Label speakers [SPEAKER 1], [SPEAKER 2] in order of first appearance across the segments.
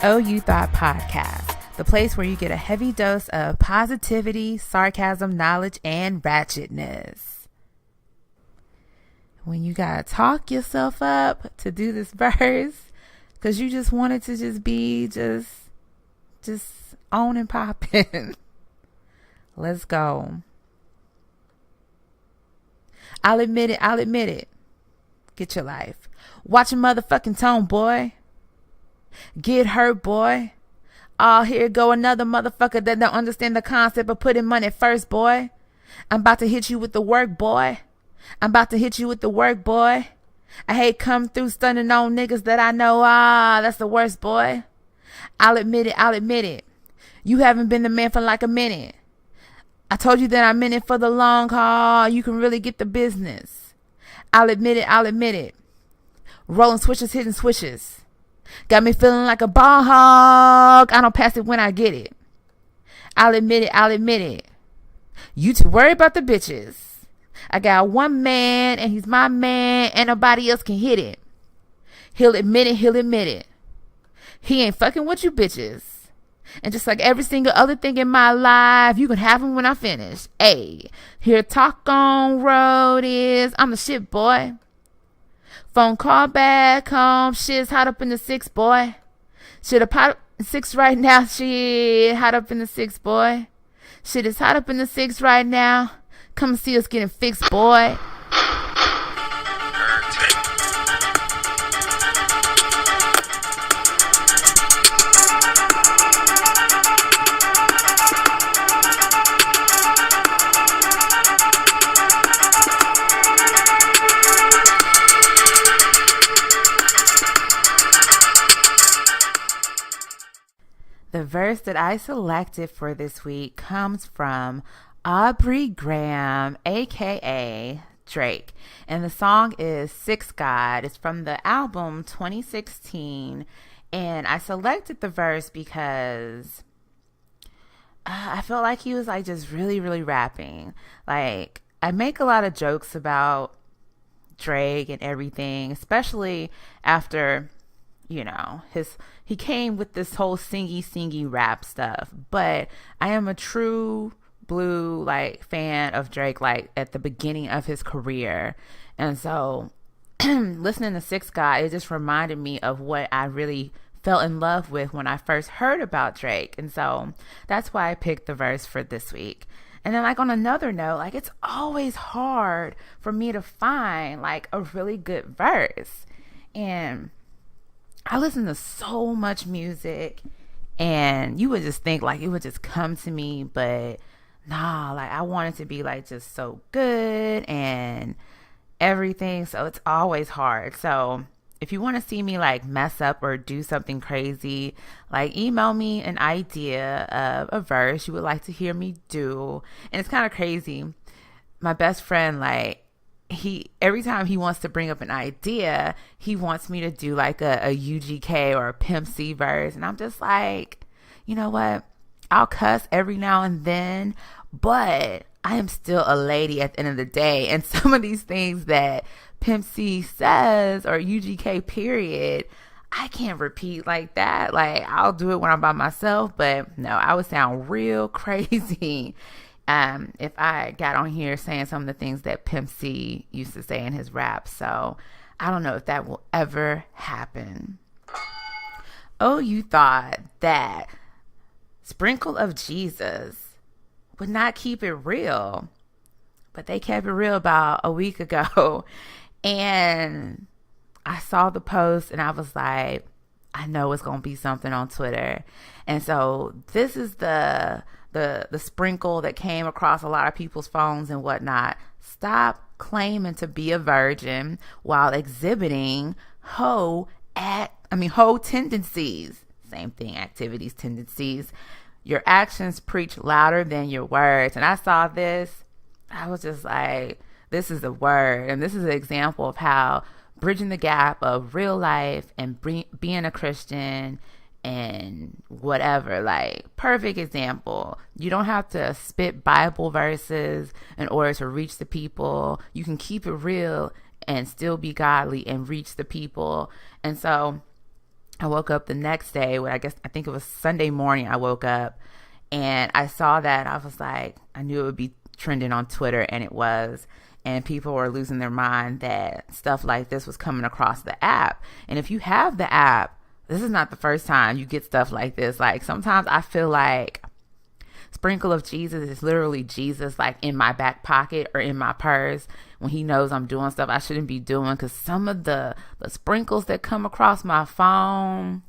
[SPEAKER 1] Oh You Thought Podcast, the place where you get a heavy dose of positivity, sarcasm, knowledge, and ratchetness. When you gotta talk yourself up to do this verse, because you just wanted to just be just on and popping. Let's go. I'll admit it. Get your life. Watch your motherfucking tone, boy. Get hurt, boy. Oh, here go another motherfucker that don't understand the concept of putting money first, boy. I'm about to hit you with the work, boy. I hate come through stunning on niggas that I know. That's the worst, boy. I'll admit it. You haven't been the man for like a minute. I told you that I'm in it for the long haul. You can really get the business. I'll admit it. Rolling switches, hitting switches. Got me feeling like a ball hog. I don't pass it when I get it. I'll admit it. You too worried about the bitches. I got one man and he's my man and nobody else can hit it. He'll admit it. He ain't fucking with you bitches. And just like every single other thing in my life, you can have him when I finish. Ayy, here talk on road is, I'm the shit, boy. Phone call back home, shit's hot up in the 6, boy. Shit up hot in 6 right now, shit hot up in the 6, boy. Shit is hot up in the 6 right now. Come see us getting fixed, boy. The verse that I selected for this week comes from Aubrey Graham, aka Drake, and the song is Six God. It's from the album 2016, and I selected the verse because I felt like he was like just really rapping. Like, I make a lot of jokes about Drake and everything, especially after, you know, he came with this whole singy rap stuff. But I am a true blue like fan of Drake, like at the beginning of his career. And so listening to Six God, it just reminded me of what I really fell in love with when I first heard about Drake. And so that's why I picked the verse for this week. And then, like, on another note, like, it's always hard for me to find like a really good verse. And I listen to so much music, and you would just think like it would just come to me, but nah, like I want it to be like just so good and everything. So it's always hard. So if you want to see me like mess up or do something crazy, like email me an idea of a verse you would like to hear me do. And it's kind of crazy. My best friend, like, every time he wants to bring up an idea, he wants me to do like a UGK or a Pimp C verse. And I'm just like, you know what? I'll cuss every now and then, but I am still a lady at the end of the day. And some of these things that Pimp C says or UGK period, I can't repeat like that. Like, I'll do it when I'm by myself, but no, I would sound real crazy if I got on here saying some of the things that Pimp C used to say in his rap. So I don't know if that will ever happen. Oh, you thought that Sprinkle of Jesus would not keep it real, but they kept it real about a week ago. And I saw the post and I was like, I know it's going to be something on Twitter. And so this is the sprinkle that came across a lot of people's phones and whatnot. Stop claiming to be a virgin while exhibiting hoe tendencies. Same thing, activities, tendencies. Your actions preach louder than your words. And I saw this, I was just like, this is a word. And this is an example of how bridging the gap of real life and being a Christian and whatever, like, perfect example. You don't have to spit Bible verses in order to reach the people. You can keep it real and still be godly and reach the people. And so I woke up the next day, I think it was Sunday morning. I woke up and I saw that. I was like, I knew it would be trending on Twitter, and it was. And people were losing their mind that stuff like this was coming across the app. And if you have the app, this is not the first time you get stuff like this. Like, sometimes I feel like Sprinkle of Jesus is literally Jesus, like, in my back pocket or in my purse when he knows I'm doing stuff I shouldn't be doing. Because some of the sprinkles that come across my phone,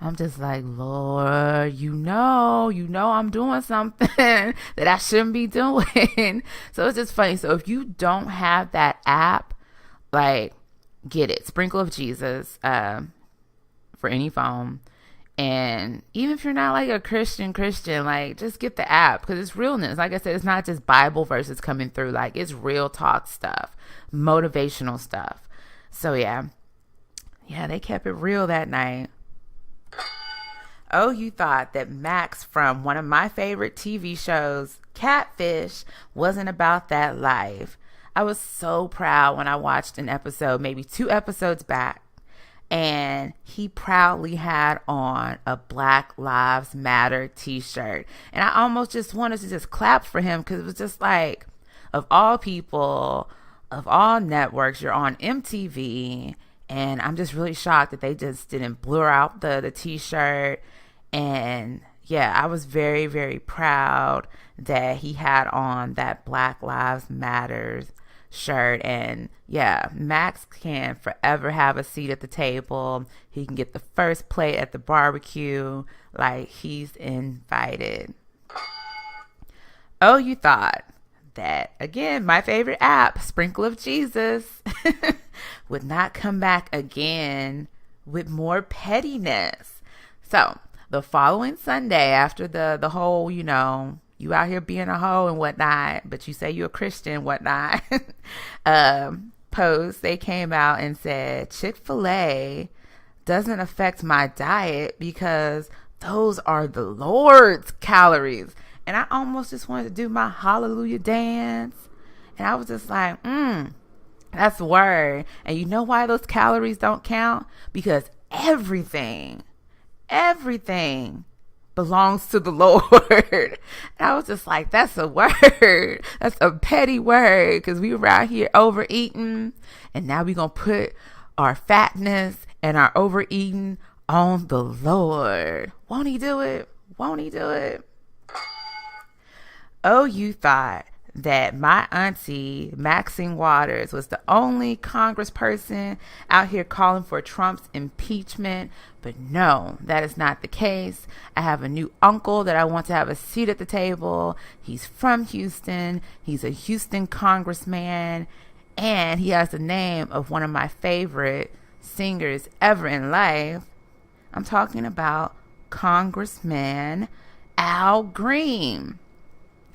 [SPEAKER 1] I'm just like, Lord, you know I'm doing something that I shouldn't be doing. So it's just funny. So if you don't have that app, like, get it. Sprinkle of Jesus for any phone. And even if you're not like a Christian, like, just get the app, because it's realness. Like I said, it's not just Bible verses coming through. Like, it's real talk stuff, motivational stuff. So yeah, they kept it real that night. Oh, you thought that Max from one of my favorite TV shows, Catfish, wasn't about that life. I was so proud when I watched an episode, maybe 2 episodes back, and he proudly had on a Black Lives Matter t-shirt. And I almost just wanted to just clap for him, because it was just like, of all people, of all networks, you're on MTV, and I'm just really shocked that they just didn't blur out the t-shirt. And yeah, I was very, very proud that he had on that Black Lives Matter shirt. And yeah, Max can forever have a seat at the table. He can get the first plate at the barbecue. Like, he's invited. Oh, you thought that, again, my favorite app, Sprinkle of Jesus, would not come back again with more pettiness. So the following Sunday, after the whole, you out here being a hoe and whatnot, but you say you're a Christian and whatnot, post, they came out and said, Chick-fil-A doesn't affect my diet because those are the Lord's calories. And I almost just wanted to do my hallelujah dance. And I was just like, that's the word. And you know why those calories don't count? Because everything belongs to the Lord. And I was just like, that's a word. That's a petty word, because we were out here overeating, and now we're going to put our fatness and our overeating on the Lord. Won't he do it? Won't he do it? Oh, you thought that my auntie, Maxine Waters, was the only congressperson out here calling for Trump's impeachment. But no, that is not the case. I have a new uncle that I want to have a seat at the table. He's from Houston. He's a Houston congressman. And he has the name of one of my favorite singers ever in life. I'm talking about Congressman Al Green.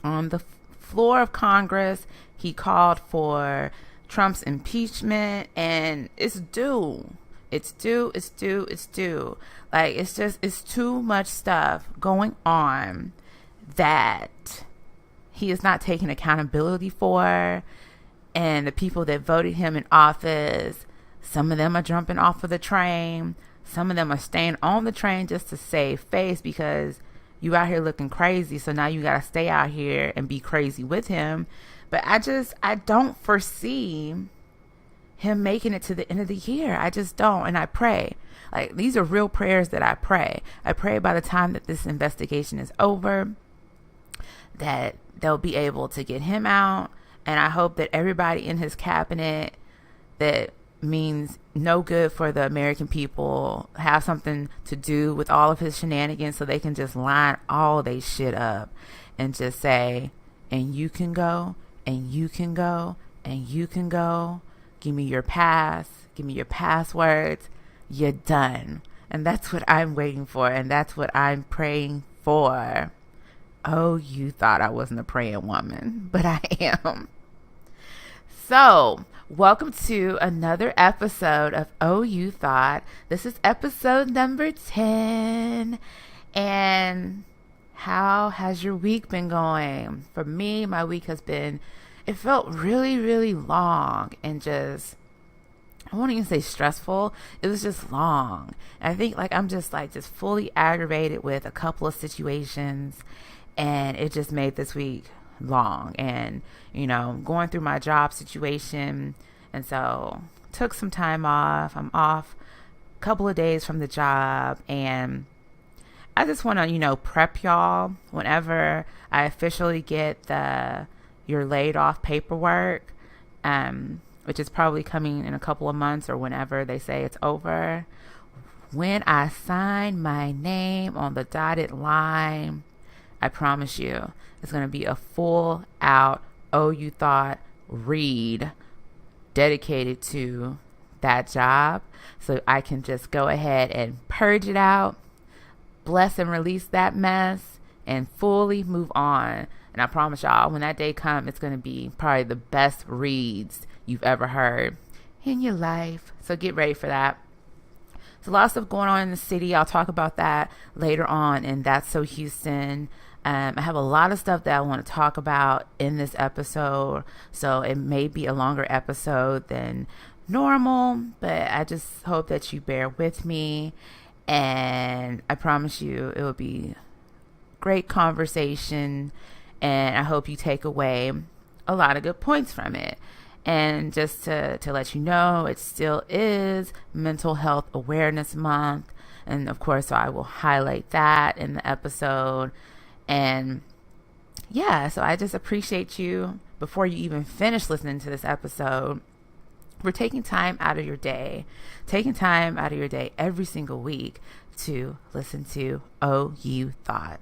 [SPEAKER 1] On the floor of Congress, he called for Trump's impeachment, and it's due. It's due. Like, it's too much stuff going on that he is not taking accountability for. And the people that voted him in office, some of them are jumping off of the train. Some of them are staying on the train just to save face, because you out here looking crazy, so now you gotta stay out here and be crazy with him. But I don't foresee him making it to the end of the year. I just don't. And I pray, like, these are real prayers that I pray by the time that this investigation is over, that they'll be able to get him out. And I hope that everybody in his cabinet that means no good for the American people have something to do with all of his shenanigans, so they can just line all they shit up and just say, and you can go, and you can go, and you can go. Give me your pass. Give me your passwords. You're done. And that's what I'm waiting for, and that's what I'm praying for. Oh, you thought I wasn't a praying woman, but I am. So, welcome to another episode of Oh You Thought. This is episode number 10. And how has your week been going? For me, my week has been, it felt really, really long and just I won't even say stressful. It was just long. And I think like I'm just fully aggravated with a couple of situations, and it just made this week long. And going through my job situation, and so took some time off. I'm off a couple of days from the job, and I just want to prep y'all whenever I officially get the you're laid off paperwork, which is probably coming in a couple of months or whenever they say it's over. When I sign my name on the dotted line, I promise you, it's going to be a full out Oh You Thought read dedicated to that job, so I can just go ahead and purge it out, bless and release that mess, and fully move on. And I promise y'all, when that day comes, it's going to be probably the best reads you've ever heard in your life. So get ready for that. There's a lot of stuff going on in the city. I'll talk about that later on in That's So Houston. I have a lot of stuff that I want to talk about in this episode, so it may be a longer episode than normal, but I just hope that you bear with me, and I promise you it will be great conversation, and I hope you take away a lot of good points from it. And just to let you know, it still is Mental Health Awareness Month, and of course, so I will highlight that in the episode. And yeah, so I just appreciate you, before you even finish listening to this episode, for taking time out of your day every single week to listen to Oh You Thought.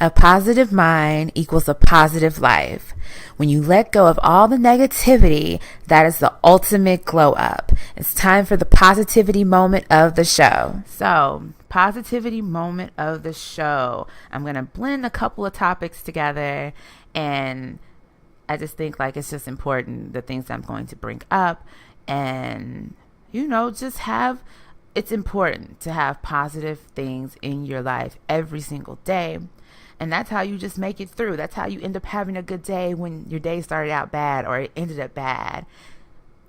[SPEAKER 1] A positive mind equals a positive life. When you let go of all the negativity, that is the ultimate glow up. It's time for the positivity moment of the show. So, positivity moment of the show. I'm going to blend a couple of topics together, and I just think like it's just important, the things I'm going to bring up, and it's important to have positive things in your life every single day. And that's how you just make it through. That's how you end up having a good day when your day started out bad or it ended up bad.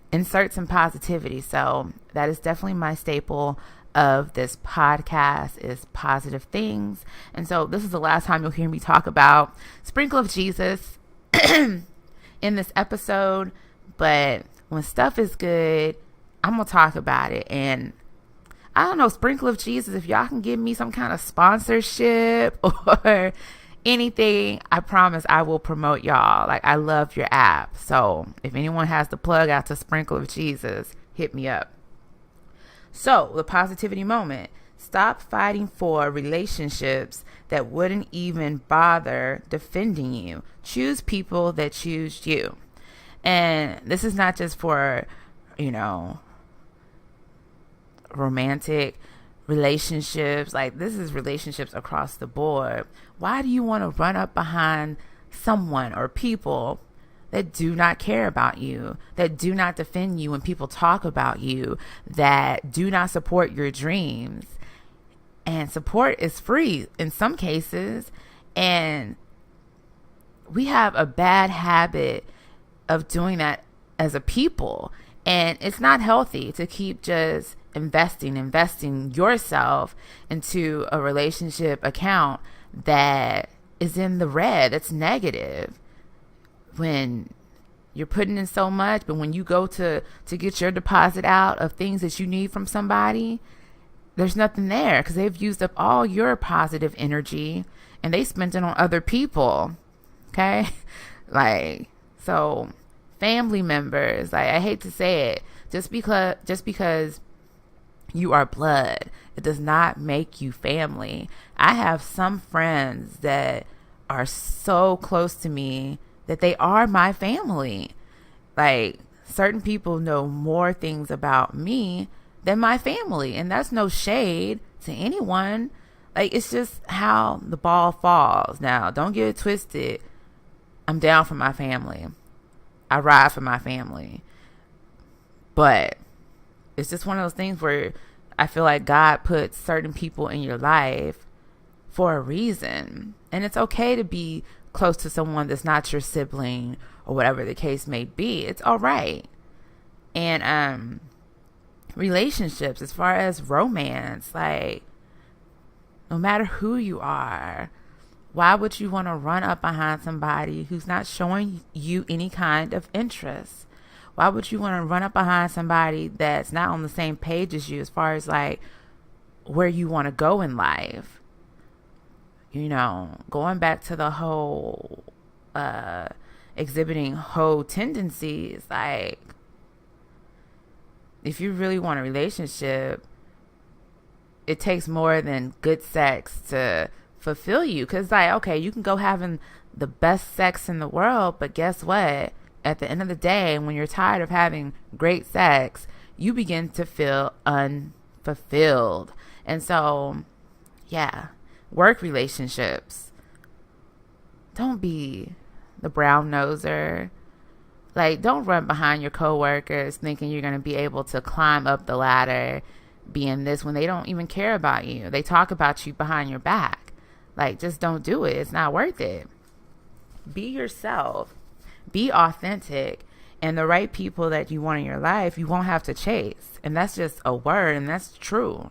[SPEAKER 1] Insert some positivity. So that is definitely my staple of this podcast, is positive things. And so this is the last time you'll hear me talk about Sprinkle of Jesus in this episode. But when stuff is good, I'm going to talk about it. And I don't know, Sprinkle of Jesus, if y'all can give me some kind of sponsorship or anything, I promise I will promote y'all. Like, I love your app. So if anyone has the plug out to Sprinkle of Jesus, hit me up. So the positivity moment: stop fighting for relationships that wouldn't even bother defending you. Choose people that choose you. And this is not just for, romantic relationships. Like, this is relationships across the board. Why do you want to run up behind someone or people that do not care about you, that do not defend you when people talk about you, that do not support your dreams? And support is free in some cases, and we have a bad habit of doing that as a people, and it's not healthy to keep just investing yourself into a relationship account that is in the red, that's negative. When you're putting in so much, but when you go to get your deposit out of things that you need from somebody, there's nothing there because they've used up all your positive energy and they spent it on other people. Okay? So family members, I hate to say it, just because you are blood, it does not make you family. I have some friends that are so close to me that they are my family. Like, certain people know more things about me than my family, and that's no shade to anyone. Like, it's just how the ball falls. Now, don't get it twisted. I'm down for my family. I ride for my family. But it's just one of those things where I feel like God puts certain people in your life for a reason. And it's okay to be close to someone that's not your sibling or whatever the case may be. It's all right. And relationships, as far as romance, like, no matter who you are, why would you want to run up behind somebody who's not showing you any kind of interest? Why would you want to run up behind somebody that's not on the same page as you as far as like where you want to go in life? You know, going back to the whole exhibiting hoe tendencies, like, if you really want a relationship, it takes more than good sex to fulfill you. Because, like, okay, you can go having the best sex in the world, but guess what? At the end of the day, when you're tired of having great sex, you begin to feel unfulfilled. And so, yeah, work relationships. Don't be the brown noser. Like, don't run behind your coworkers thinking you're going to be able to climb up the ladder being this when they don't even care about you. They talk about you behind your back. Like, just don't do it. It's not worth it. Be yourself. Be authentic. And the right people that you want in your life, you won't have to chase. And that's just a word, and that's true.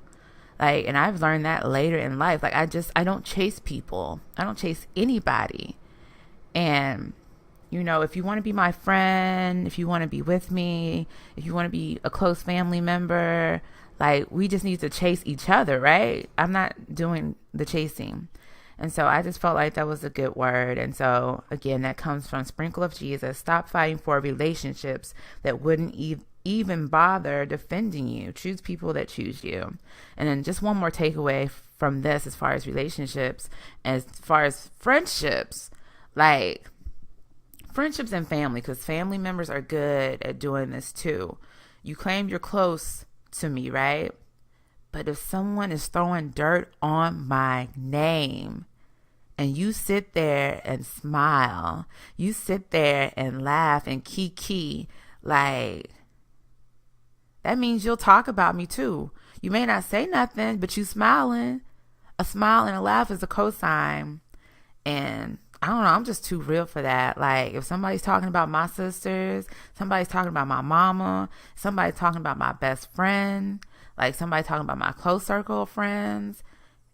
[SPEAKER 1] Like, and I've learned that later in life. Like, I don't chase people. I don't chase anybody. And, you know, if you want to be my friend, if you want to be with me, if you want to be a close family member, like, we just need to chase each other, right? I'm not doing the chasing. And so I just felt like that was a good word. And so, again, that comes from Sprinkle of Jesus. Stop fighting for relationships that wouldn't even bother defending you. Choose people that choose you. And then just one more takeaway from this as far as relationships, as far as friendships, like friendships and family, because family members are good at doing this too. You claim you're close to me, right? But if someone is throwing dirt on my name, and you sit there and smile, you sit there and laugh and kiki, like, that means you'll talk about me too. You may not say nothing, but you smiling. A smile and a laugh is a cosign. And I don't know, I'm just too real for that. Like, if somebody's talking about my sisters, somebody's talking about my mama, somebody's talking about my best friend, like somebody talking about my close circle of friends.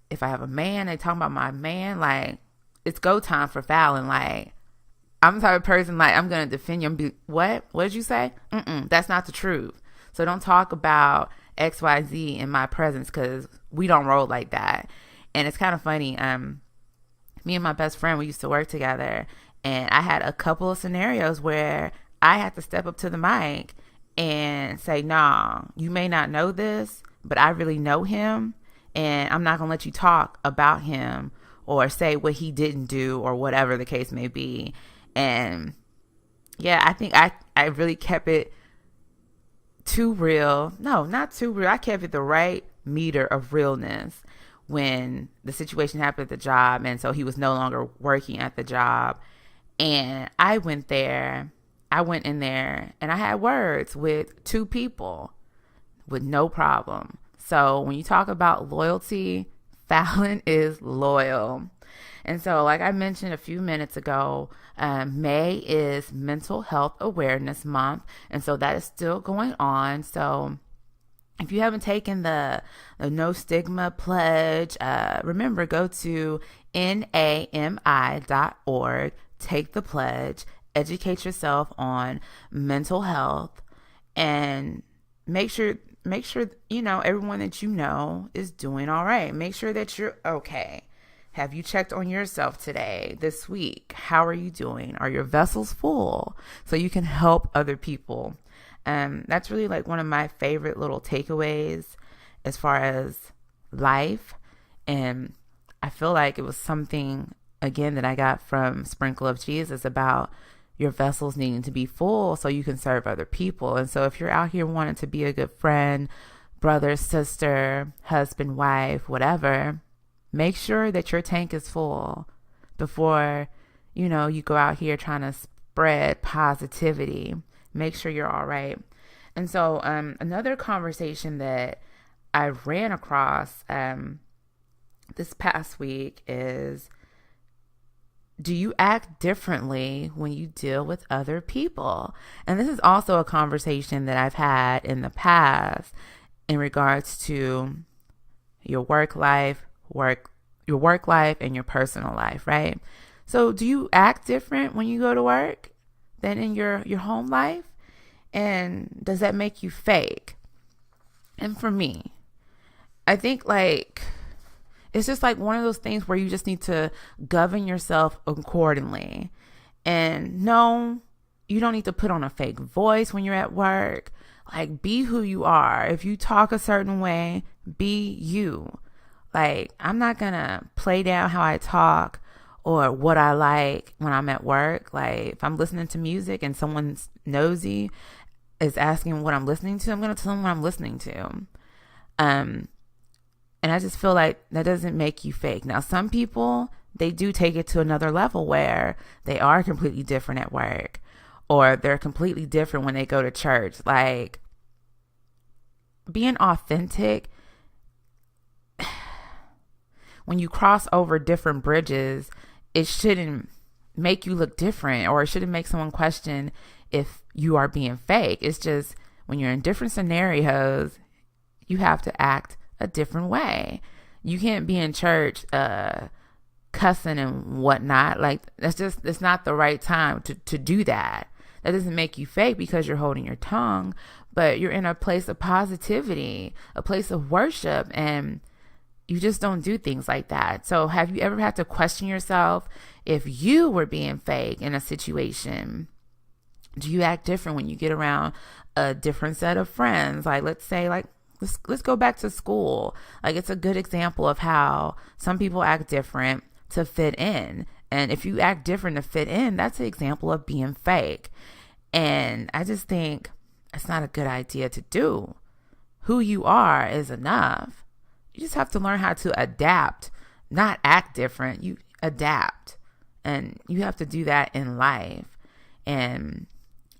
[SPEAKER 1] If I have a man, they talking about my man, like, it's go time for fouling. Like, I'm the type of person, like, I'm going to defend you and be, what did you say? That's not the truth. So don't talk about XYZ in my presence, because we don't roll like that. And it's kind of funny. Me and my best friend, we used to work together, and I had a couple of scenarios where I had to step up to the mic and say, nah, you may not know this, but I really know him, and I'm not going to let you talk about him or say what he didn't do or whatever the case may be. And yeah, I think I really kept it too real. No, not too real. I kept it the right meter of realness when the situation happened at the job. And so he was no longer working at the job. And I went in there and I had words with two people with no problem. So when you talk about loyalty, Fallon is loyal. And so, like I mentioned a few minutes ago, May is Mental Health Awareness Month. And so that is still going on. So if you haven't taken the No Stigma Pledge, remember, go to NAMI.org, take the pledge, educate yourself on mental health, and make sure you know everyone that you know is doing all right. Make sure that you're okay. Have you checked on yourself today, this week? How are you doing? Are your vessels full so you can help other people? That's really like one of my favorite little takeaways as far as life. And I feel like it was something, again, that I got from Sprinkle of Jesus about your vessels needing to be full so you can serve other people. And so if you're out here wanting to be a good friend, brother, sister, husband, wife, whatever, make sure that your tank is full before, you go out here trying to spread positivity. Make sure you're all right. And so another conversation that I ran across this past week is do you act differently when you deal with other people? And this is also a conversation that I've had in the past in regards to your work life and your personal life, right? So do you act different when you go to work than in your home life? And does that make you fake? And for me, I think like it's just like one of those things where you just need to govern yourself accordingly. And no, you don't need to put on a fake voice when you're at work. Like, be who you are. If you talk a certain way, be you. Like, I'm not going to play down how I talk or what I like when I'm at work. Like, if I'm listening to music and someone's nosy is asking what I'm listening to, I'm going to tell them what I'm listening to. And I just feel like that doesn't make you fake. Now, some people, they do take it to another level where they are completely different at work, or they're completely different when they go to church. Like, being authentic, when you cross over different bridges, it shouldn't make you look different, or it shouldn't make someone question if you are being fake. It's just when you're in different scenarios, you have to act a different way. You can't be in church cussing and whatnot. Like, it's not the right time to do that. That doesn't make you fake because you're holding your tongue, but you're in a place of positivity, a place of worship, and you just don't do things like that. So have you ever had to question yourself if you were being fake in a situation? Do you act different when you get around a different set of friends? Like, let's say, like, let's go back to school. Like, it's a good example of how some people act different to fit in. And if you act different to fit in, that's an example of being fake. And I just think it's not a good idea to do. Who you are is enough. You just have to learn how to adapt, not act different. You adapt. And you have to do that in life. And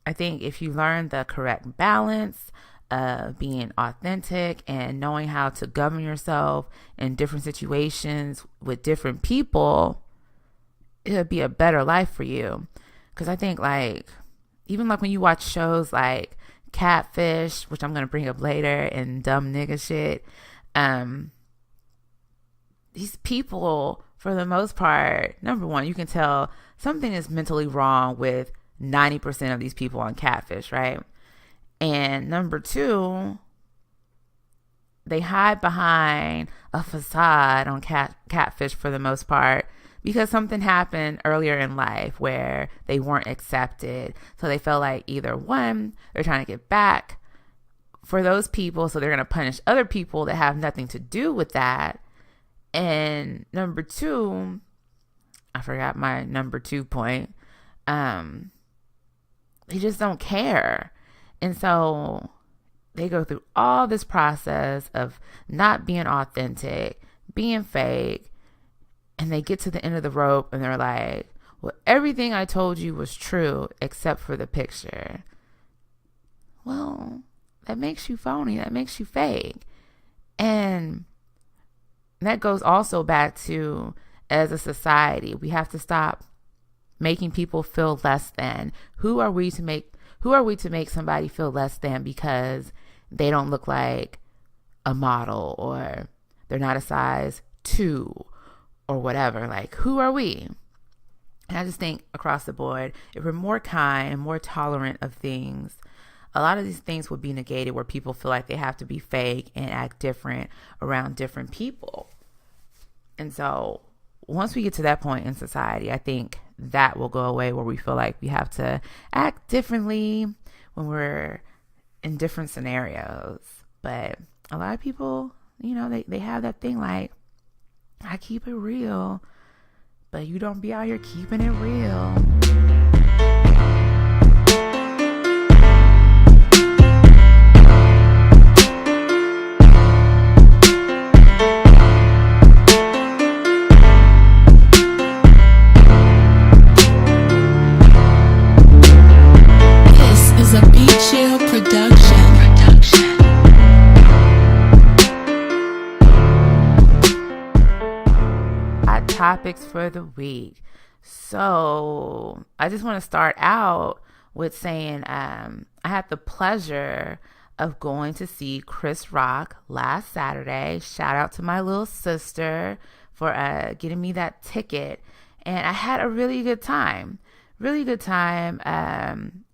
[SPEAKER 1] I think if you learn the correct balance of being authentic and knowing how to govern yourself in different situations with different people, it'll be a better life for you. Because I think, like, even like when you watch shows like Catfish, which I'm going to bring up later, and Dumb Nigga Shit, these people, for the most part, number one, you can tell something is mentally wrong with 90% of these people on Catfish, right? And number two, they hide behind a facade on Catfish for the most part because something happened earlier in life where they weren't accepted. So they felt like either one, they're trying to get back for those people, so they're going to punish other people that have nothing to do with that. And number two, I forgot my number 2 point. They just don't care. And so they go through all this process of not being authentic, being fake, and they get to the end of the rope and they're like, well, everything I told you was true except for the picture. Well, that makes you phony. That makes you fake. And that goes also back to, as a society, we have to stop making people feel less than. Who are we to make somebody feel less than because they don't look like a model, or they're not a size 2 or whatever? Like, who are we? And I just think across the board, if we're more kind and more tolerant of things, a lot of these things would be negated, where people feel like they have to be fake and act different around different people. And so once we get to that point in society, I think that will go away, where we feel like we have to act differently when we're in different scenarios. But a lot of people, they have that thing like, I keep it real, but you don't be out here keeping it real. Topics for the week. So I just want to start out with saying I had the pleasure of going to see Chris Rock last Saturday. Shout out to my little sister for getting me that ticket. And I had a really good time. Really good time.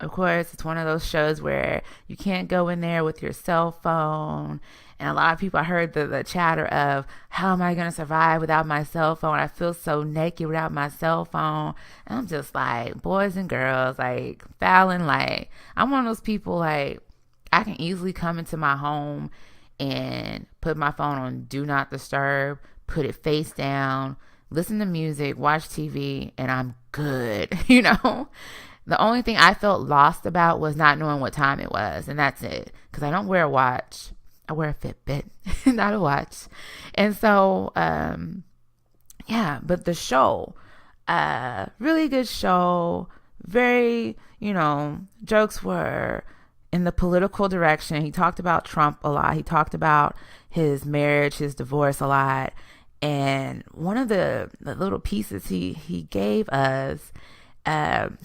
[SPEAKER 1] Of course, it's one of those shows where you can't go in there with your cell phone. And a lot of people, I heard the chatter of, how am I going to survive without my cell phone? I feel so naked without my cell phone. And I'm just like, boys and girls, like, Fallon, like, I'm one of those people, like, I can easily come into my home and put my phone on Do Not Disturb, put it face down, listen to music, watch TV, and I'm good, you know? The only thing I felt lost about was not knowing what time it was, and that's it. Because I don't wear a watch. I wear a Fitbit, not a watch. And so, yeah, but the show, really good show. Very, jokes were in the political direction. He talked about Trump a lot. He talked about his marriage, his divorce a lot. And one of the little pieces he gave us,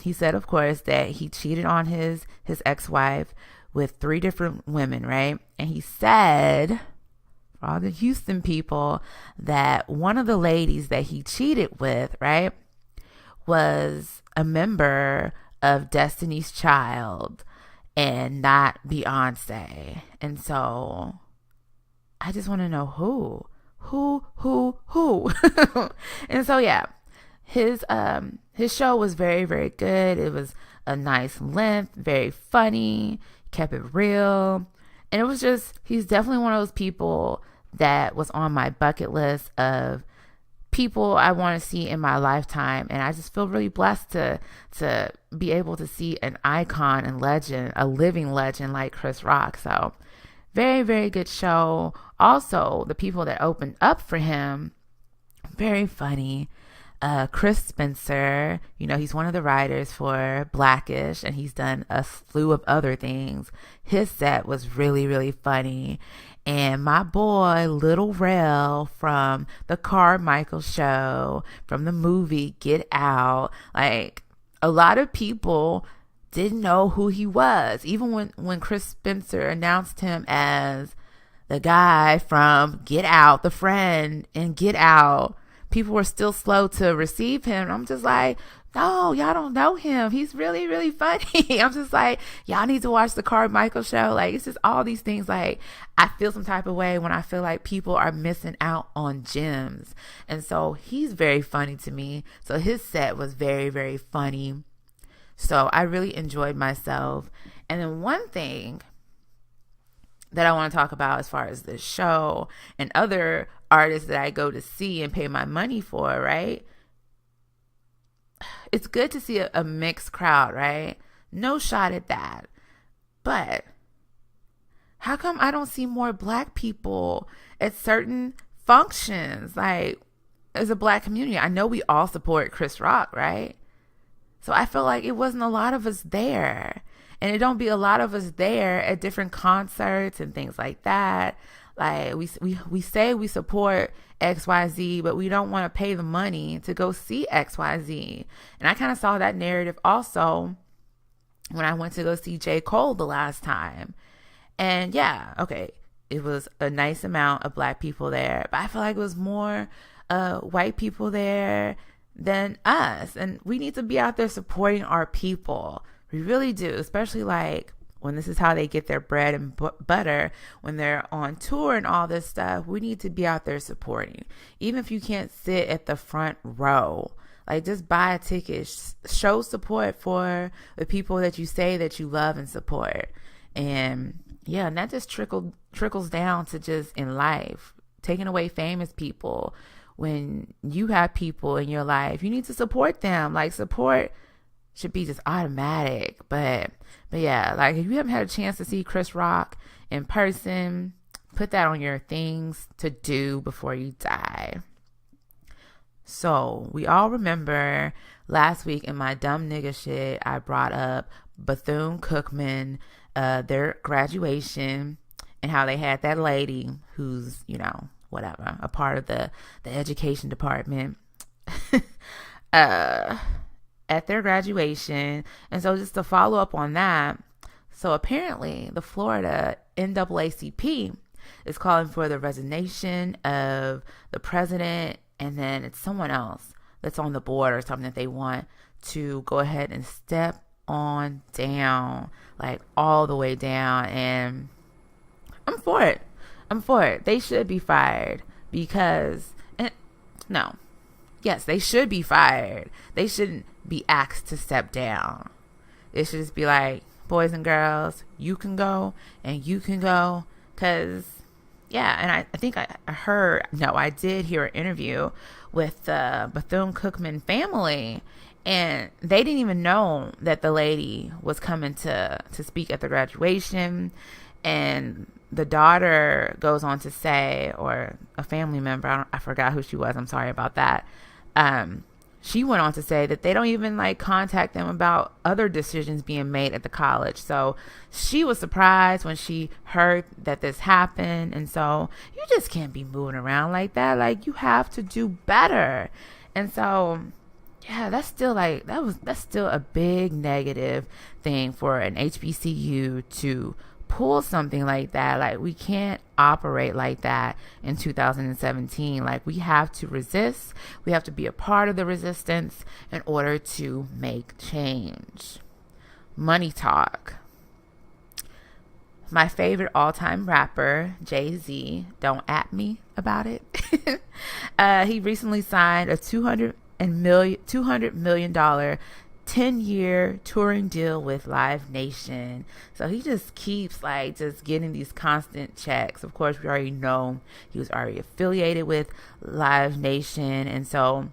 [SPEAKER 1] he said, of course, that he cheated on his ex-wife with 3 different women, right? And he said, for all the Houston people, that one of the ladies that he cheated with, right, was a member of Destiny's Child and not Beyonce. And so I just want to know who. And so, yeah, his show was very, very good. It was a nice length, very funny, kept it real. And it was just, he's definitely one of those people that was on my bucket list of people I want to see in my lifetime. And I just feel really blessed to be able to see an icon and legend, a living legend like Chris Rock. So very, very good show. Also, the people that opened up for him, very funny. Chris Spencer, he's one of the writers for Blackish, and he's done a slew of other things. His set was really, really funny. And my boy, Little Rel from the Carmichael Show, from the movie Get Out, like, a lot of people didn't know who he was. Even when Chris Spencer announced him as the guy from Get Out, the friend in Get Out, people were still slow to receive him. I'm just like, no, y'all don't know him. He's really, really funny. I'm just like, y'all need to watch the Carmichael Show. Like, it's just all these things. Like, I feel some type of way when I feel like people are missing out on gems. And so he's very funny to me. So his set was very, very funny. So I really enjoyed myself. And then one thing that I want to talk about as far as the show and other artists that I go to see and pay my money for, right? It's good to see a mixed crowd, right? No shot at that. But how come I don't see more Black people at certain functions? Like, as a Black community, I know we all support Chris Rock, right? So I feel like it wasn't a lot of us there. And it don't be a lot of us there at different concerts and things like that. Like, we say we support XYZ, but we don't want to pay the money to go see XYZ. And I kind of saw that narrative also when I went to go see J. Cole the last time. And yeah, okay, it was a nice amount of Black people there, but I feel like it was more white people there than us. And we need to be out there supporting our people. We really do, especially like when this is how they get their bread and butter, when they're on tour and all this stuff. We need to be out there supporting. Even if you can't sit at the front row, like, just buy a ticket, show support for the people that you say that you love and support. And yeah, and that just trickles down to just in life, taking away famous people. When you have people in your life, you need to support them. Like, support should be just automatic. But yeah, like, if you haven't had a chance to see Chris Rock in person, put that on your things to do before you die. So we all remember last week in my dumb nigga shit, I brought up Bethune-Cookman, their graduation, and how they had that lady who's, whatever, a part of the education department. uh, at their graduation. And so just to follow up on that, so apparently the Florida NAACP is calling for the resignation of the president, and then it's someone else that's on the board or something that they want to go ahead and step on down, like all the way down. And I'm for it. They should be fired because, no, yes, they should be fired. They shouldn't be asked to step down. It should just be like, boys and girls, you can go and you can go. Because, yeah, and I think I did hear an interview with the Bethune-Cookman family, and they didn't even know that the lady was coming to speak at the graduation. And the daughter goes on to say, or a family member, I forgot who she was, I'm sorry about that. She went on to say that they don't even like contact them about other decisions being made at the college. So she was surprised when she heard that this happened. And so you just can't be moving around like that. Like, you have to do better. And so, yeah, that's still a big negative thing for an HBCU to pull something like that. Like, we can't operate like that in 2017. Like, we have to resist. We have to be a part of the resistance in order to make change. Money talk. My favorite all-time rapper, Jay-Z, don't at me about it. He recently signed a $200 million 10-year touring deal with Live Nation. So he just keeps just getting these constant checks. Of course, we already know he was already affiliated with Live Nation. And so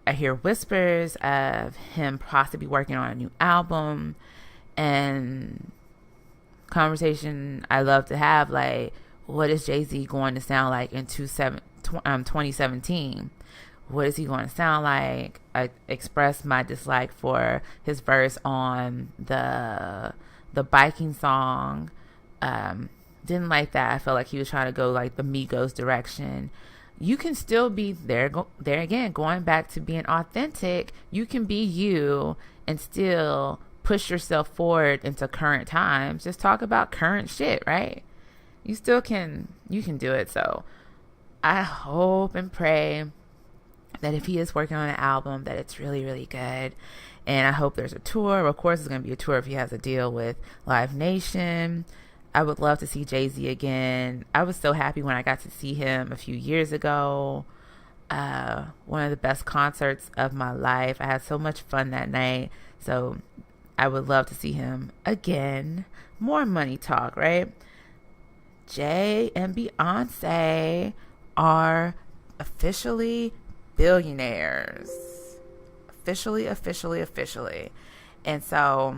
[SPEAKER 1] I hear whispers of him possibly working on a new album. And conversation I love to have, like, what is Jay-Z going to sound like in 2017? What is he going to sound like? I expressed my dislike for his verse on the biking song. Didn't like that. I felt like he was trying to go like the Migos direction. You can still be there again, going back to being authentic. You can be you and still push yourself forward into current times. Just talk about current shit, right? You can do it. So I hope and pray that if he is working on an album, that it's really, really good. And I hope there's a tour. Of course, it's going to be a tour if he has a deal with Live Nation. I would love to see Jay-Z again. I was so happy when I got to see him a few years ago. One of the best concerts of my life. I had so much fun that night. So I would love to see him again. More money talk, right? Jay and Beyonce are officially billionaires. Officially. And so,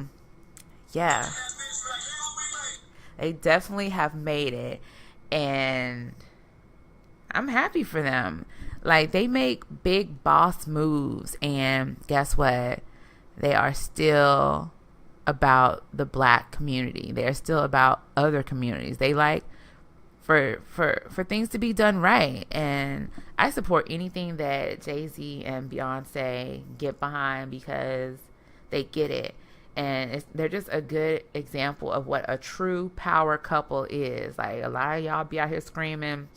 [SPEAKER 1] yeah, they definitely have made it. And I'm happy for them. Like, they make big boss moves. And guess what? They are still about the Black community. They're still about other communities. They like for things to be done right. And I support anything that Jay-Z and Beyonce get behind because they get it. And they're just a good example of what a true power couple is. Like, a lot of y'all be out here screaming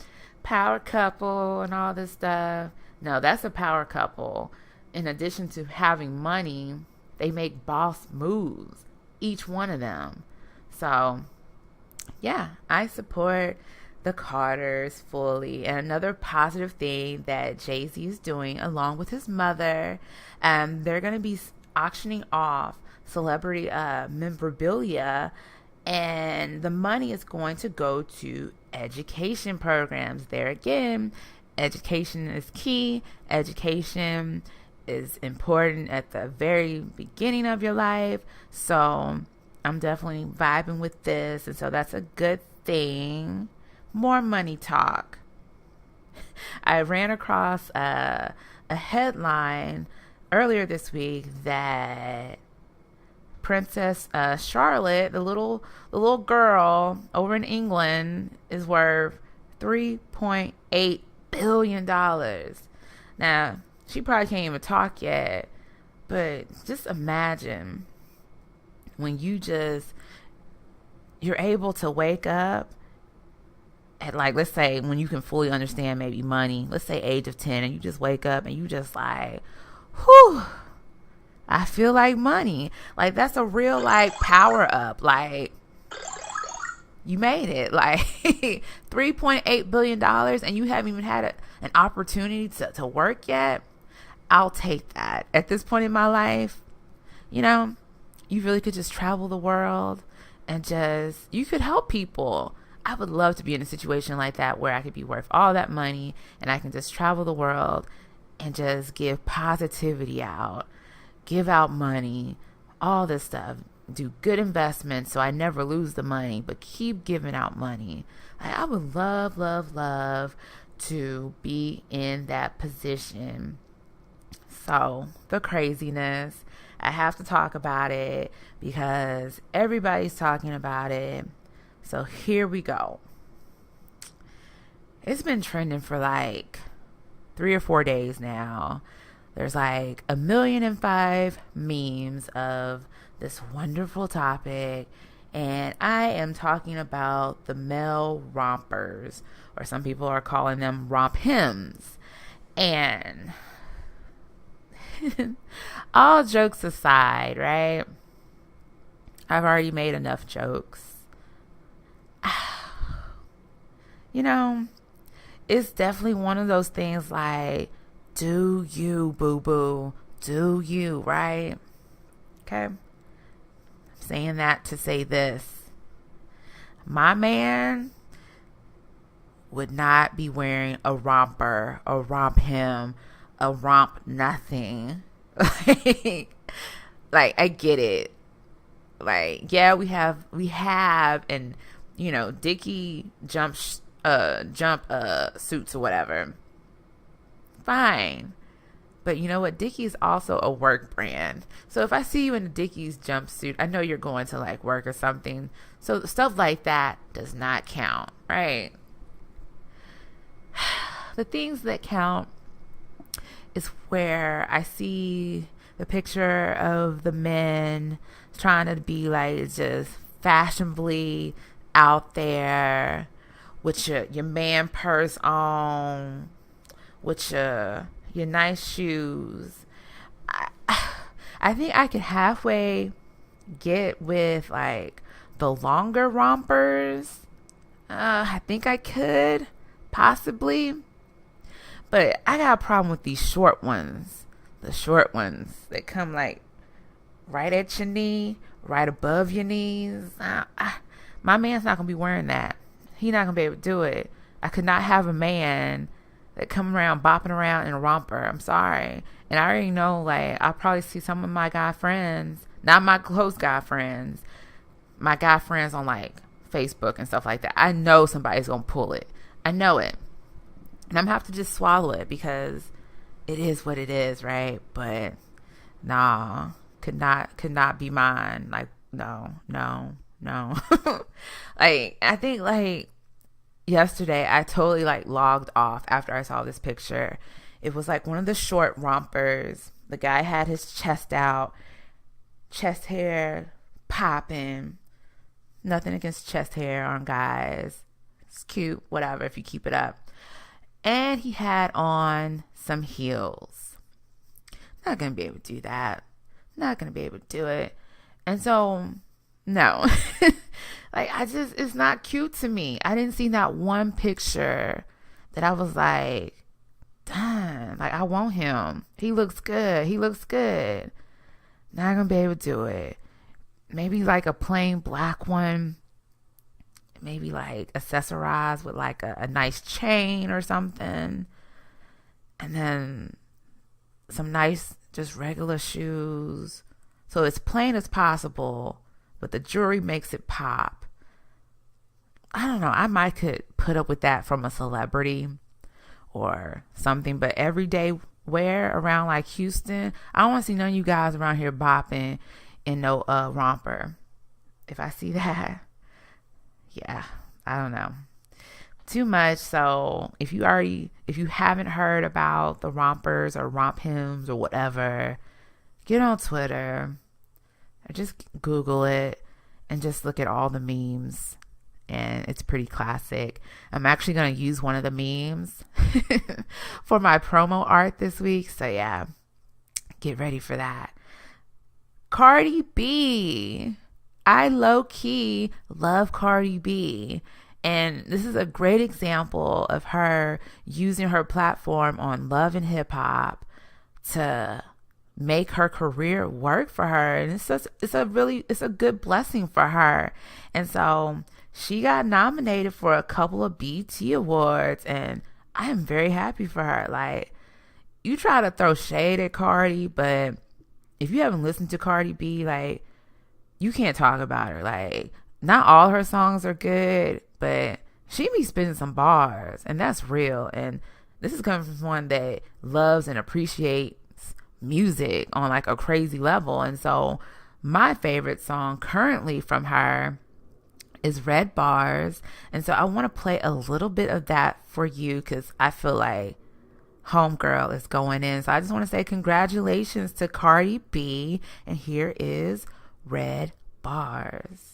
[SPEAKER 1] power couple and all this stuff. No, that's a power couple. In addition to having money, they make boss moves, each one of them. So, yeah, I support the Carters fully. And another positive thing that Jay-Z is doing, along with his mother, they're going to be auctioning off celebrity memorabilia, and the money is going to go to education programs. There again, education is key. Education is important at the very beginning of your life. So I'm definitely vibing with this, and so that's a good thing. More money talk. I ran across a headline earlier this week that Princess Charlotte, the little girl over in England, is worth $3.8 billion. Now, She probably can't even talk yet. But just imagine when you're able to wake up at, like, let's say when you can fully understand maybe money, let's say age of 10, and you just wake up and you just like, whew, I feel like money. Like, that's a real, like, power up. Like, you made it. Like, $3.8 billion and you haven't even had an opportunity to work yet. I'll take that. At this point in my life, you know, you really could just travel the world and you could help people. I would love to be in a situation like that where I could be worth all that money and I can just travel the world and just give positivity out, give out money, all this stuff, do good investments so I never lose the money, but keep giving out money. Like, I would love, love, love to be in that position. So the craziness, I have to talk about it because everybody's talking about it. So here we go. It's been trending for like 3 or 4 days now. There's like 1,000,005 memes of this wonderful topic. And I am talking about the male rompers, or some people are calling them romp hymns. And all jokes aside, right? I've already made enough jokes. You know, it's definitely one of those things like, do you, boo-boo, do you, right? Okay. I'm saying that to say this. My man would not be wearing a romper, a romp him, a romp nothing. Like, I get it. Like, yeah, we have, and, you know, Dickie jump suits or whatever. Fine. But you know what? Dickie is also a work brand. So if I see you in a Dickies jumpsuit, I know you're going to like work or something. So stuff like that does not count, right? The things that count is where I see the picture of the men trying to be like just fashionably out there with your man purse on, with your nice shoes. I think I could halfway get with like the longer rompers. I think I could possibly, but I got a problem with these short ones. The short ones that come like right at your knee, right above your knees. My man's not gonna be wearing that. He's not gonna be able to do it. I could not have a man that come around bopping around in a romper. I'm sorry. And I already know, like, I'll probably see some of my guy friends, not my close guy friends, my guy friends on like Facebook and stuff like that. I know somebody's gonna pull it. I know it. And I'm gonna have to just swallow it because it is what it is, right? But nah, could not be mine. Like, no. Like, I think like yesterday I totally like logged off after I saw this picture. It was like one of the short rompers. The guy had his chest out, chest hair popping. Nothing against chest hair on guys. It's cute, whatever, if you keep it up. And he had on some heels. Not gonna be able to do that. Not gonna be able to do it. And so, no. Like, it's not cute to me. I didn't see not one picture that I was like, dang, like, I want him. He looks good. Not gonna be able to do it. Maybe like a plain black one. Maybe like accessorized with like a nice chain or something. And then some nice, just regular shoes. So as plain as possible, but the jewelry makes it pop. I don't know. I might could put up with that from a celebrity or something, but everyday wear around like Houston, I don't want to see none of you guys around here bopping in no romper. If I see that, yeah, I don't know. too much. So if you haven't heard about the rompers or romp hymns or whatever, get on Twitter or just Google it and just look at all the memes. And it's pretty classic. I'm actually going to use one of the memes for my promo art this week. So yeah, get ready for that. Cardi B. I low-key love Cardi B. And this is a great example of her using her platform on Love and Hip Hop to make her career work for her. And it's a good blessing for her. And so she got nominated for a couple of BET Awards, and I am very happy for her. Like, you try to throw shade at Cardi, but if you haven't listened to Cardi B, like, you can't talk about her. Like, not all her songs are good, but she be spitting some bars, and that's real. And this is coming from someone that loves and appreciates music on like a crazy level. And so my favorite song currently from her is Red Bars. And so I want to play a little bit of that for you because I feel like homegirl is going in. So I just want to say congratulations to Cardi B. And here is Red Bars.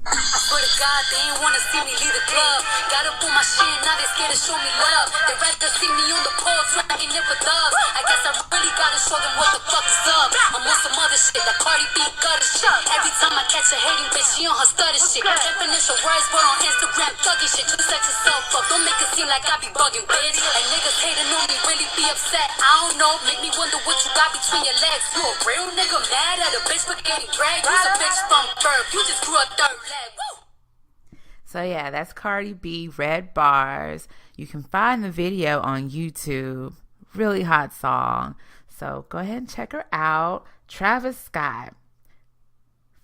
[SPEAKER 2] I swear to God, they ain't wanna see me leave the club. Got up on my shit, now they scared to show me love. They rather see me on the pole, slacking it with thugs. I guess I really gotta show them what the fuck is up. I'm on some other shit, that Cardi B gutter shit. Every time I catch a hating bitch, she on her stutter shit. Definition words, but on Instagram, thugging shit. You set yourself up, don't make it seem like I be bugging, bitch. And niggas hating on me, really be upset. I don't know, make me wonder what you got between your legs. You a real nigga mad at a bitch for getting dragged? You's a bitch from birth, you just grew a third leg.
[SPEAKER 1] So yeah, that's Cardi B, Red Bars. You can find the video on YouTube. Really hot song. So go ahead and check her out. Travis Scott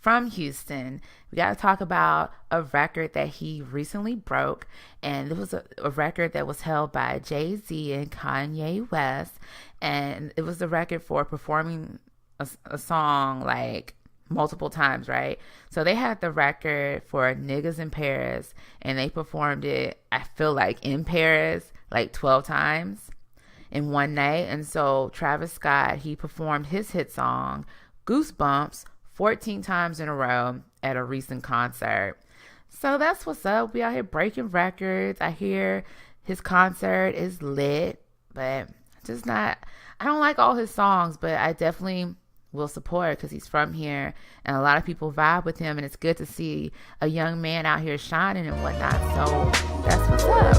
[SPEAKER 1] from Houston. We got to talk about a record that he recently broke. And it was a record that was held by Jay-Z and Kanye West. And it was the record for performing a song like multiple times, right? So they had the record for Niggas in Paris, and they performed it, I feel like, in Paris like 12 times in one night. And so Travis Scott, he performed his hit song Goosebumps 14 times in a row at a recent concert. So that's what's up. We out here breaking records. I hear his concert is lit, but just not, I don't like all his songs, but I definitely will support because he's from here and a lot of people vibe with him, and it's good to see a young man out here shining and whatnot. So that's what's up.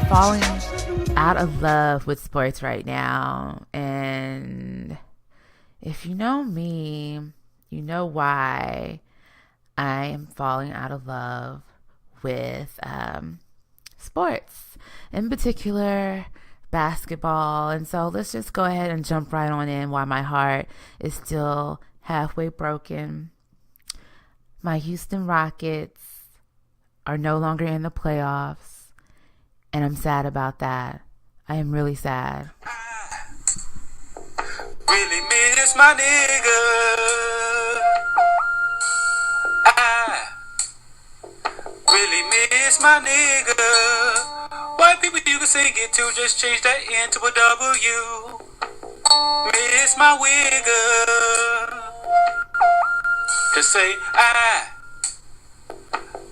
[SPEAKER 1] Falling out of love with sports right now, and if you know me, you know why I am falling out of love with sports, in particular basketball. And so let's just go ahead and jump right on in while my heart is still halfway broken. My Houston Rockets are no longer in the playoffs. And I'm sad about that. I am really sad.
[SPEAKER 3] Really miss my nigga. I really miss my nigga. White people you can sing it to, just change that N to a W. Miss my wigger. Just say I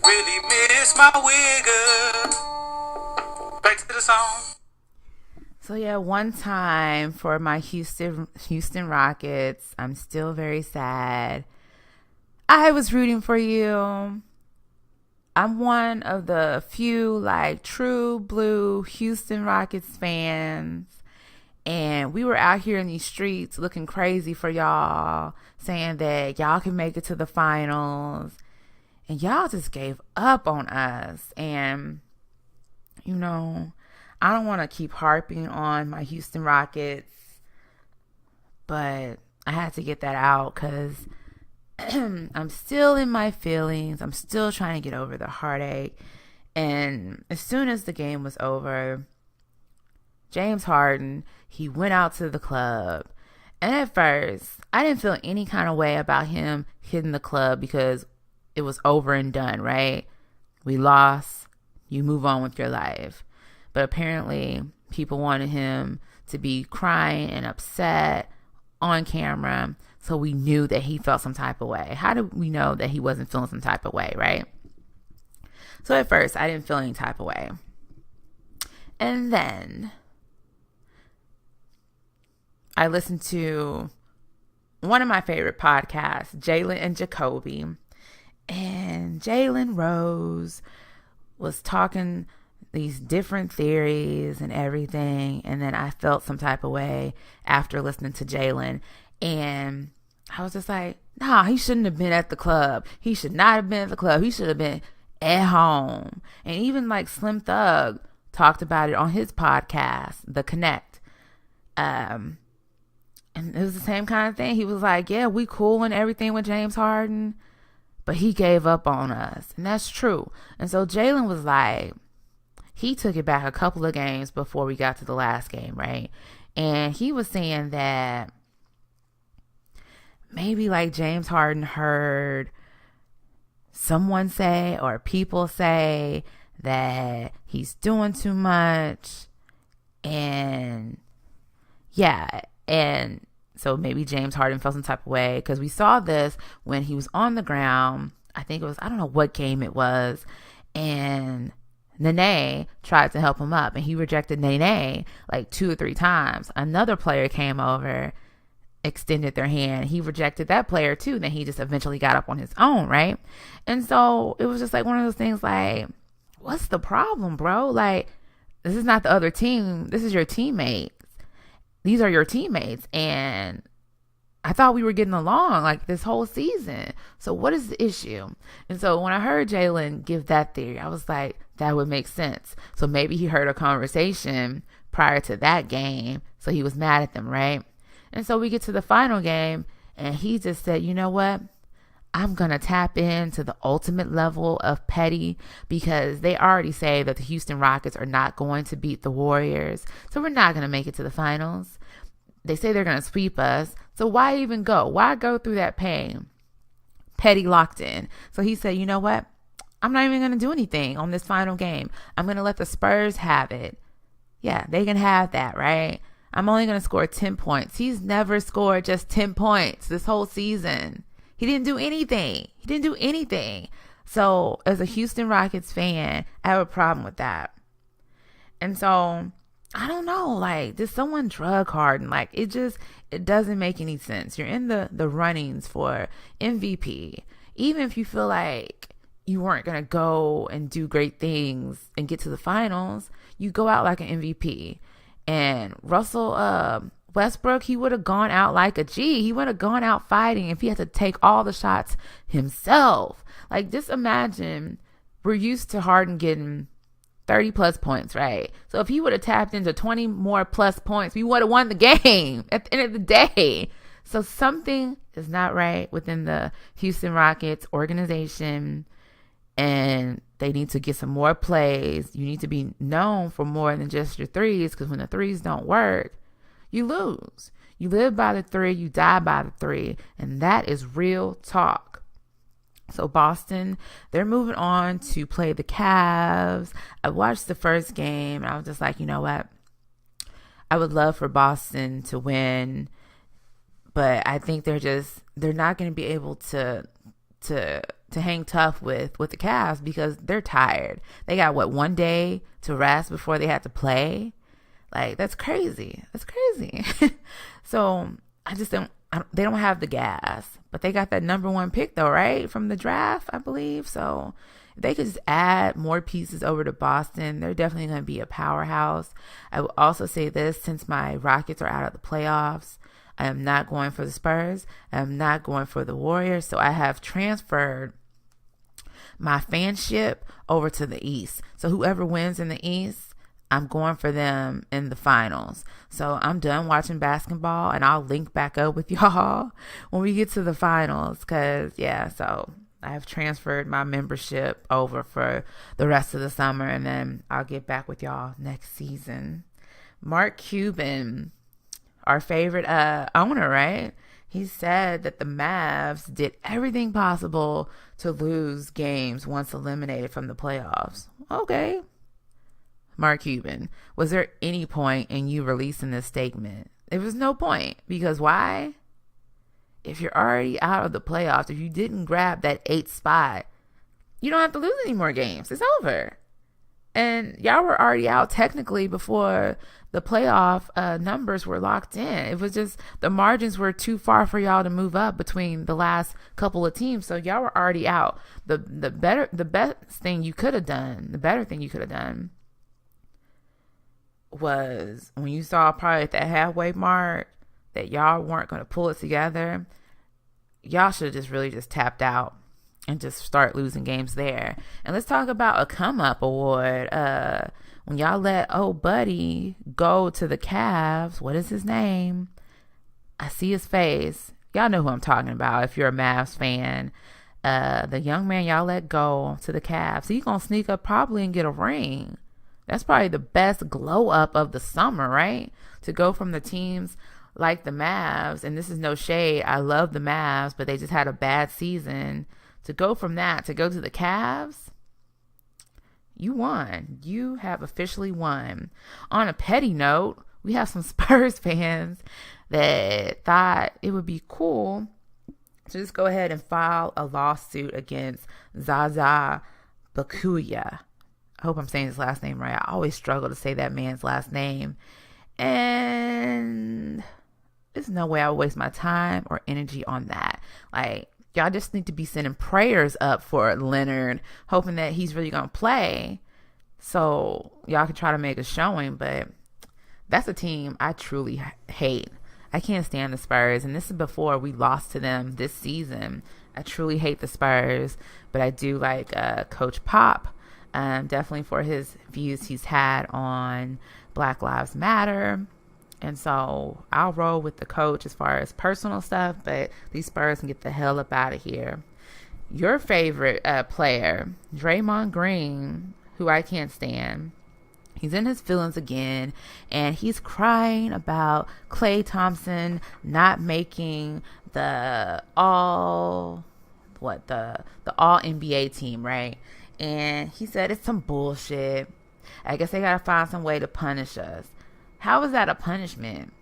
[SPEAKER 3] really miss my wigger. Back to the song.
[SPEAKER 1] So yeah, one time for my Houston Rockets, I'm still very sad. I was rooting for you. I'm one of the few like true blue Houston Rockets fans. And we were out here in these streets looking crazy for y'all, saying that y'all can make it to the finals. And y'all just gave up on us. And you know, I don't want to keep harping on my Houston Rockets, but I had to get that out because I'm still in my feelings. I'm still trying to get over the heartache. And as soon as the game was over, James Harden, he went out to the club. And at first, I didn't feel any kind of way about him hitting the club because it was over and done, right? We lost. You move on with your life. But apparently, people wanted him to be crying and upset on camera. So we knew that he felt some type of way. How did we know that he wasn't feeling some type of way, right? So at first, I didn't feel any type of way. And then I listened to one of my favorite podcasts, Jalen and Jacoby. And Jalen Rose was talking these different theories and everything. And then I felt some type of way after listening to Jalen. And I was just like, nah, he shouldn't have been at the club. He should not have been at the club. He should have been at home. And even like Slim Thug talked about it on his podcast, The Connect. And it was the same kind of thing. He was like, yeah, we cool and everything with James Harden, but he gave up on us. And that's true. And so Jalen was like, he took it back a couple of games before we got to the last game, right? And he was saying that maybe like James Harden heard someone say or people say that he's doing too much. And yeah, and so maybe James Harden felt some type of way because we saw this when he was on the ground. I think it was, I don't know what game it was. And Nene tried to help him up and he rejected Nene like 2 or 3 times. Another player came over, extended their hand. He rejected that player too. Then he just eventually got up on his own, right? And so it was just like one of those things like, what's the problem, bro? Like, this is not the other team. This is your teammates. These are your teammates. And I thought we were getting along like this whole season. So what is the issue? And so when I heard Jalen give that theory, I was like, that would make sense. So maybe he heard a conversation prior to that game. So he was mad at them, right? And so we get to the final game and he just said, you know what? I'm going to tap into the ultimate level of petty because they already say that the Houston Rockets are not going to beat the Warriors. So we're not going to make it to the finals. They say they're going to sweep us. So why even go? Why go through that pain? Petty locked in. So he said, you know what? I'm not even going to do anything on this final game. I'm going to let the Spurs have it. Yeah, they can have that, right? I'm only going to score 10 points. He's never scored just 10 points this whole season. He didn't do anything. So as a Houston Rockets fan, I have a problem with that. And so I don't know, like, did someone drug Harden? Like, it doesn't make any sense. You're in the runnings for MVP. Even if you feel like you weren't going to go and do great things and get to the finals, you go out like an MVP. And Russell Westbrook, he would have gone out like a G. He would have gone out fighting if he had to take all the shots himself. Like, just imagine, we're used to Harden getting 30 plus points, right? So if he would have tapped into 20 more plus points, we would have won the game at the end of the day. So something is not right within the Houston Rockets organization, and they need to get some more plays. You need to be known for more than just your threes, because when the threes don't work, you lose. You live by the 3, you die by the 3, and that is real talk. So Boston, they're moving on to play the Cavs. I watched the first game, and I was just like, you know what? I would love for Boston to win, but I think they're not going to be able to hang tough with the Cavs because they're tired. They got, 1 day to rest before they had to play? Like, that's crazy. So they don't have the gas, but they got that number 1 pick though, right? From the draft, I believe. So if they could just add more pieces over to Boston, they're definitely going to be a powerhouse. I will also say this, since my Rockets are out of the playoffs, I am not going for the Spurs. I am not going for the Warriors. So I have transferred my fanship over to the East. So whoever wins in the East, I'm going for them in the finals. So I'm done watching basketball, and I'll link back up with y'all when we get to the finals. Cause so I have transferred my membership over for the rest of the summer, and then I'll get back with y'all next season. Mark Cuban, our favorite owner, right? He said that the Mavs did everything possible to lose games once eliminated from the playoffs. Okay. Mark Cuban, was there any point in you releasing this statement? There was no point. Because why? If you're already out of the playoffs, if you didn't grab that 8th spot, you don't have to lose any more games. It's over. And y'all were already out technically before the playoff numbers were locked in. It was just the margins were too far for y'all to move up between the last couple of teams. So y'all were already out. The better thing you could have done was when you saw probably at that halfway mark that y'all weren't going to pull it together, y'all should have just really just tapped out and just start losing games there. And let's talk about a come up award. When y'all let old buddy go to the Cavs, what is his name? I see his face. Y'all know who I'm talking about if you're a Mavs fan. The young man y'all let go to the Cavs. He's going to sneak up probably and get a ring. That's probably the best glow up of the summer, right? To go from the teams like the Mavs, and this is no shade, I love the Mavs, but they just had a bad season. To go from that to go to the Cavs, you won. You have officially won. On a petty note, we have some Spurs fans that thought it would be cool to just go ahead and file a lawsuit against Zaza Pachulia. I hope I'm saying his last name right. I always struggle to say that man's last name. And there's no way I would waste my time or energy on that. Like, y'all just need to be sending prayers up for Leonard, hoping that he's really going to play so y'all can try to make a showing. But that's a team I truly hate. I can't stand the Spurs. And this is before we lost to them this season. I truly hate the Spurs. But I do like Coach Pop. Definitely for his views he's had on Black Lives Matter. And so I'll roll with the coach as far as personal stuff, but these Spurs can get the hell up out of here. Your favorite player, Draymond Green, who I can't stand. He's in his feelings again, and he's crying about Klay Thompson not making the all NBA team, right? And he said it's some bullshit. I guess they gotta find some way to punish us. How is that a punishment?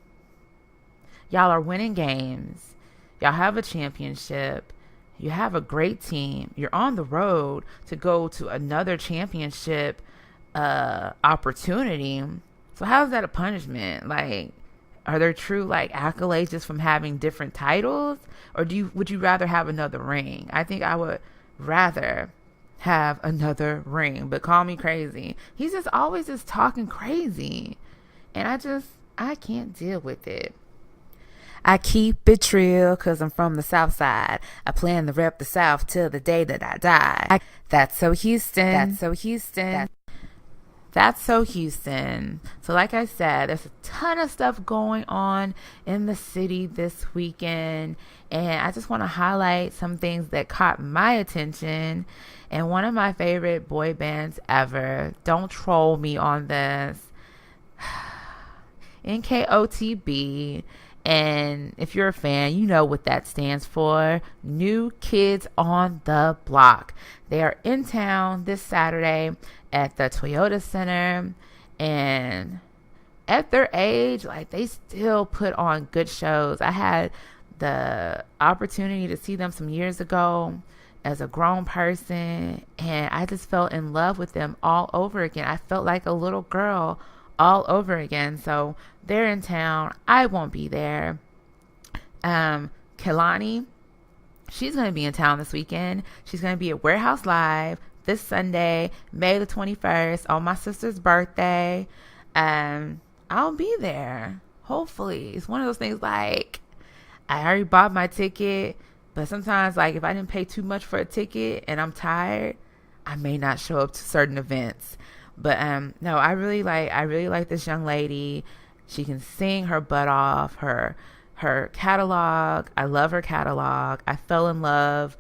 [SPEAKER 1] Y'all are winning games. Y'all have a championship. You have a great team. You're on the road to go to another championship opportunity. So how is that a punishment? Like, are there true like accolades just from having different titles? Or would you rather have another ring? I think I would rather have another ring. But call me crazy. He's just always just talking crazy. And I can't deal with it. I keep it real because I'm from the South Side. I plan to rep the South till the day that I die. That's so Houston. That's so Houston. That's so Houston. So like I said, there's a ton of stuff going on in the city this weekend. And I just want to highlight some things that caught my attention. And one of my favorite boy bands ever, don't troll me on this, NKOTB, and if you're a fan, you know what that stands for. New Kids on the Block. They are in town this Saturday at the Toyota Center, and at their age, like, they still put on good shows. I had the opportunity to see them some years ago as a grown person, and I just fell in love with them all over again. I felt like a little girl all over again. So they're in town. I won't be there. Kehlani, she's going to be in town this weekend. She's going to be at Warehouse Live this Sunday, May the 21st, on my sister's birthday. I'll be there. Hopefully. It's one of those things like, I already bought my ticket, but sometimes, like, if I didn't pay too much for a ticket and I'm tired, I may not show up to certain events. But no, I really like this young lady. She can sing her butt off. Her catalog, I love her catalog. I fell in love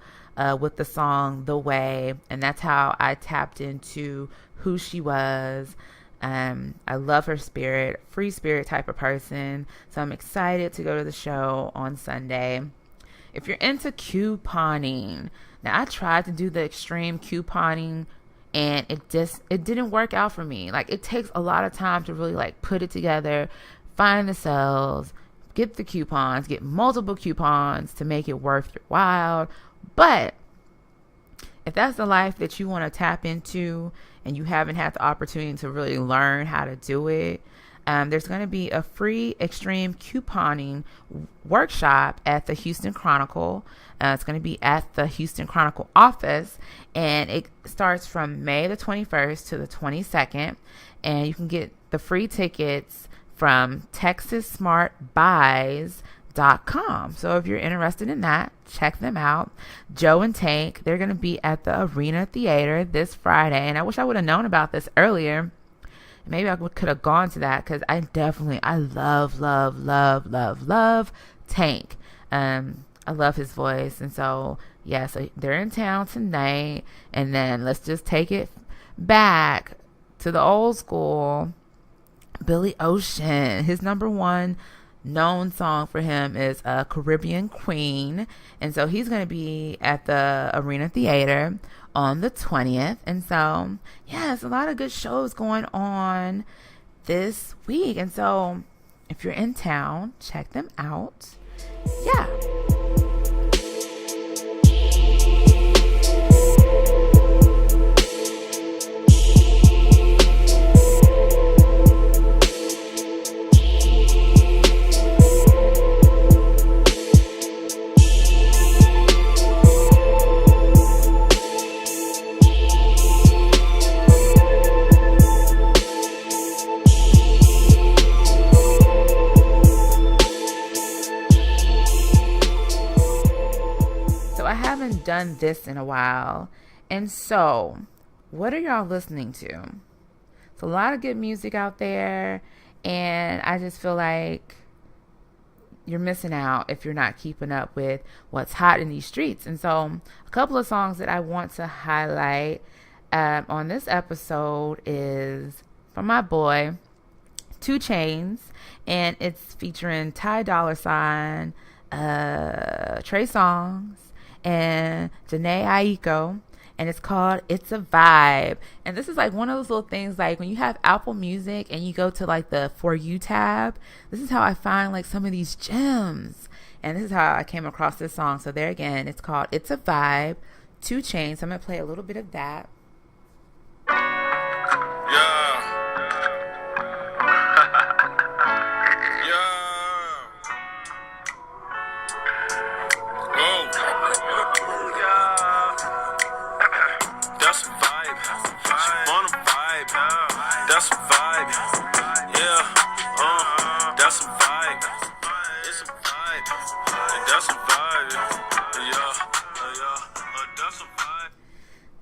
[SPEAKER 1] with the song The Way, and that's how I tapped into who she was. I love her spirit, free spirit type of person. So I'm excited to go to the show on Sunday. If you're into couponing, now I tried to do the extreme couponing and it didn't work out for me. Like, it takes a lot of time to really like put it together, find the sales, get the coupons, get multiple coupons to make it worth your while. But if that's the life that you want to tap into and you haven't had the opportunity to really learn how to do it, there's going to be a free extreme couponing workshop at the Houston Chronicle. It's going to be at the Houston Chronicle office, and it starts from May the 21st to the 22nd, and you can get the free tickets from TexasSmartBuys.com. So if you're interested in that, check them out. Joe and Tank, they're going to be at the Arena Theater this Friday, and I wish I would have known about this earlier. Maybe I could have gone to that, because I love Tank. I love his voice. And so, yeah, so they're in town tonight. And then let's just take it back to the old school. Billy Ocean, his number one known song for him is Caribbean Queen. And so he's going to be at the Arena Theater on the 20th. And so, yeah, it's a lot of good shows going on this week. And so if you're in town, check them out. Yeah. Done this in a while, and so what are y'all listening to? It's a lot of good music out there, and I just feel like you're missing out if you're not keeping up with what's hot in these streets. And so a couple of songs that I want to highlight on this episode is from my boy 2 Chainz, and it's featuring Ty Dolla $ign, Trey Songz, and Janae Aiko, and it's called It's a Vibe. And this is like one of those little things, like when you have Apple Music and you go to like the For You tab, this is how I find like some of these gems. And this is how I came across this song. So there again, it's called It's a Vibe, 2 Chainz. I'm going to play a little bit of that.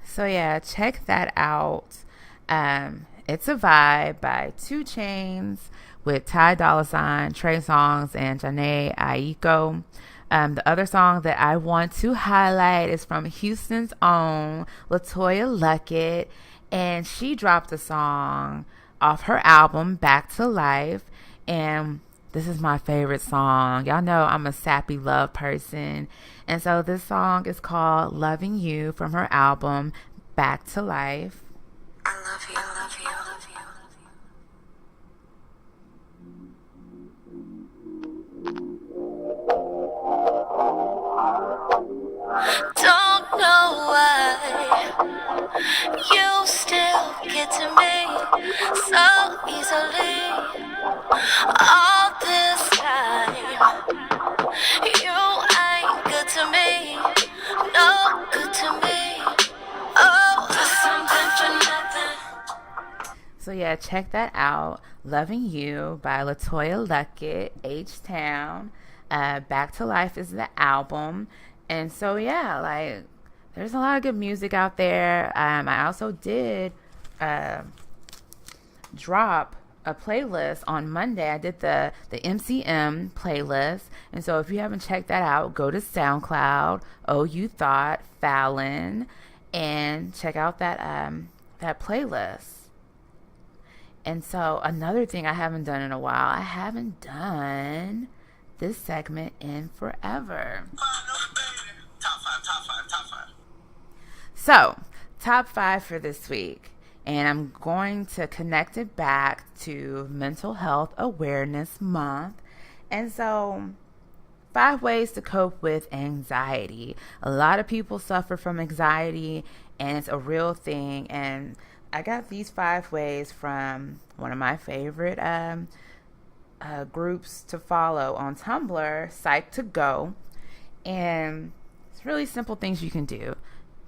[SPEAKER 1] So yeah, check that out. It's a Vibe by 2 Chainz with Ty Dolla $ign, Trey Songz, and Janae Aiko. The other song that I want to highlight is from Houston's own LaToya Luckett, and she dropped a song off her album Back to Life, and this is my favorite song. Y'all know I'm a sappy love person. And so this song is called Loving You from her album Back to Life.
[SPEAKER 2] I love you, I love you, I love you. Don't know why you still get to me so easily. All this time, you ain't good to me, no good to me. Oh, something for nothing.
[SPEAKER 1] So yeah, check that out. Loving You by LaToya Luckett, H-Town. Back to Life is the album. And so yeah, like there's a lot of good music out there. I also did drop a playlist on Monday. I did the MCM playlist. And so if you haven't checked that out, go to SoundCloud, Oh You Thought, Fallon, and check out that playlist. And so another thing I haven't done in a while, I haven't done this segment in forever.
[SPEAKER 3] Top five.
[SPEAKER 1] So, top 5 for this week. And I'm going to connect it back to Mental Health Awareness Month. And so, 5 ways to cope with anxiety. A lot of people suffer from anxiety, and it's a real thing. And I got these 5 ways from one of my favorite groups to follow on Tumblr, Psych2Go. And it's really simple things you can do.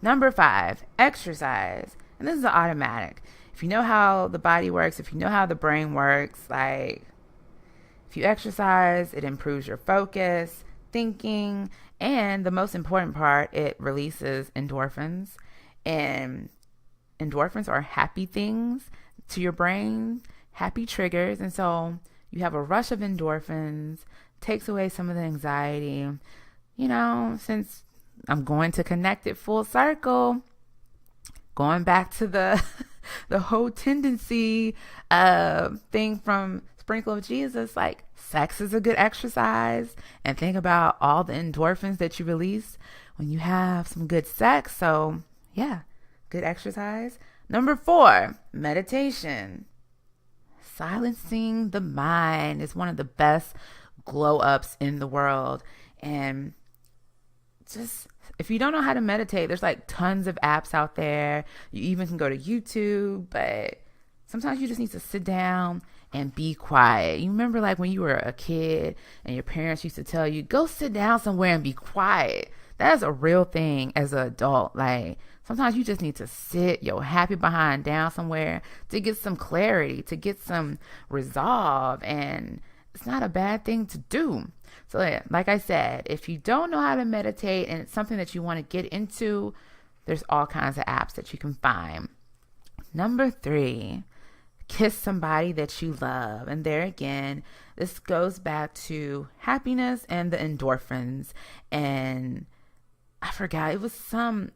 [SPEAKER 1] Number 5, exercise. And this is automatic. If you know how the body works, if you know how the brain works, like if you exercise, it improves your focus, thinking, and the most important part, it releases endorphins. And endorphins are happy things to your brain, happy triggers. And so you have a rush of endorphins, takes away some of the anxiety. You know, since I'm going to connect it full circle, going back to the whole tendency thing from Sprinkle of Jesus, like sex is a good exercise, and think about all the endorphins that you release when you have some good sex. So yeah, good exercise. Number 4, meditation. Silencing the mind is one of the best glow ups in the world. And just, if you don't know how to meditate, there's like tons of apps out there. You even can go to YouTube, but sometimes you just need to sit down and be quiet. You remember like when you were a kid and your parents used to tell you, go sit down somewhere and be quiet. That is a real thing as an adult. Like sometimes you just need to sit your happy behind down somewhere to get some clarity, to get some resolve. And it's not a bad thing to do. So like I said, if you don't know how to meditate and it's something that you want to get into, there's all kinds of apps that you can find. Number 3, kiss somebody that you love. And there again, this goes back to happiness and the endorphins. And I forgot, it was some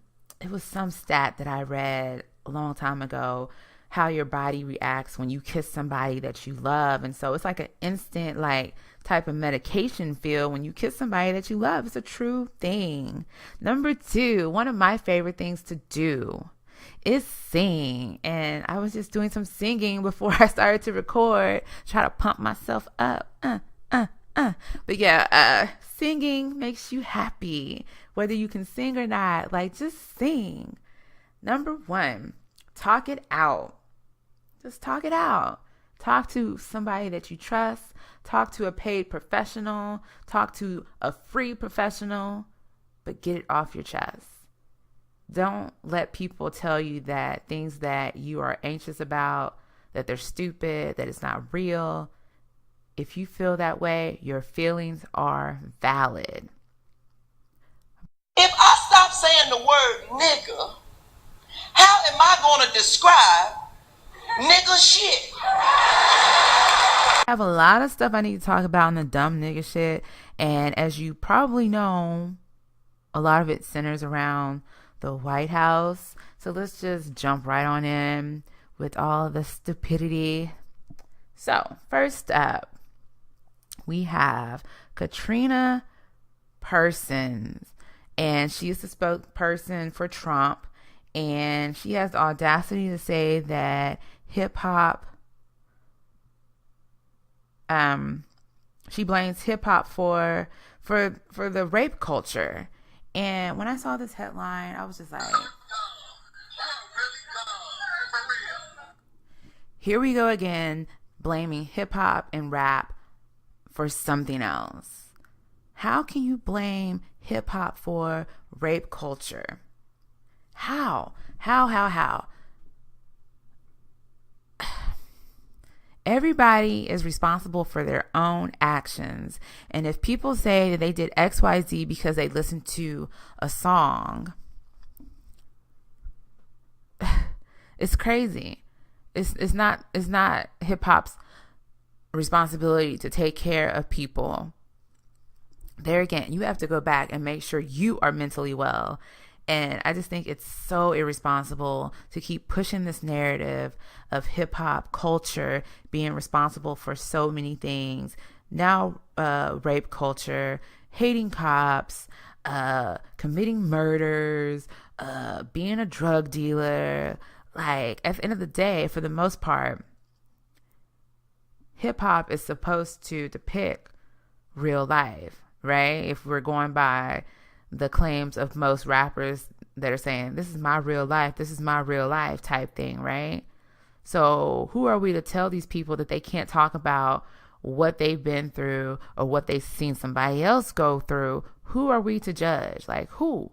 [SPEAKER 1] stat that I read a long time ago, how your body reacts when you kiss somebody that you love. And so it's like an instant like type of medication feel when you kiss somebody that you love. It's a true thing. Number 2, one of my favorite things to do is sing. And I was just doing some singing before I started to record, try to pump myself up. But yeah, singing makes you happy, whether you can sing or not. Like, just sing. Number 1, talk it out. Just talk it out. Talk to somebody that you trust. Talk to a paid professional. Talk to a free professional. But get it off your chest. Don't let people tell you that things that you are anxious about, that they're stupid, that it's not real. If you feel that way, your feelings are valid.
[SPEAKER 4] If I stop saying the word nigga, how am I going to describe nigga shit?
[SPEAKER 1] I have a lot of stuff I need to talk about in the dumb nigga shit. And as you probably know, a lot of it centers around the White House. So let's just jump right on in with all the stupidity. So first up, we have Katrina Persons. And she is the spokesperson for Trump. And she has the audacity to say that hip hop, she blames hip hop for the rape culture. And when I saw this headline, I was just like, here we go again, blaming hip hop and rap for something else. How can you blame hip hop for rape culture? How? Everybody is responsible for their own actions. And if people say that they did XYZ because they listened to a song, it's crazy. It's not hip hop's responsibility to take care of people. There again, you have to go back and make sure you are mentally well. And I just think it's so irresponsible to keep pushing this narrative of hip hop culture being responsible for so many things. Now, rape culture, hating cops, committing murders, being a drug dealer. Like, at the end of the day, for the most part, hip hop is supposed to depict real life, right? If we're going by the claims of most rappers that are saying, this is my real life type thing, right? So who are we to tell these people that they can't talk about what they've been through or what they've seen somebody else go through? Who are we to judge? Like, who?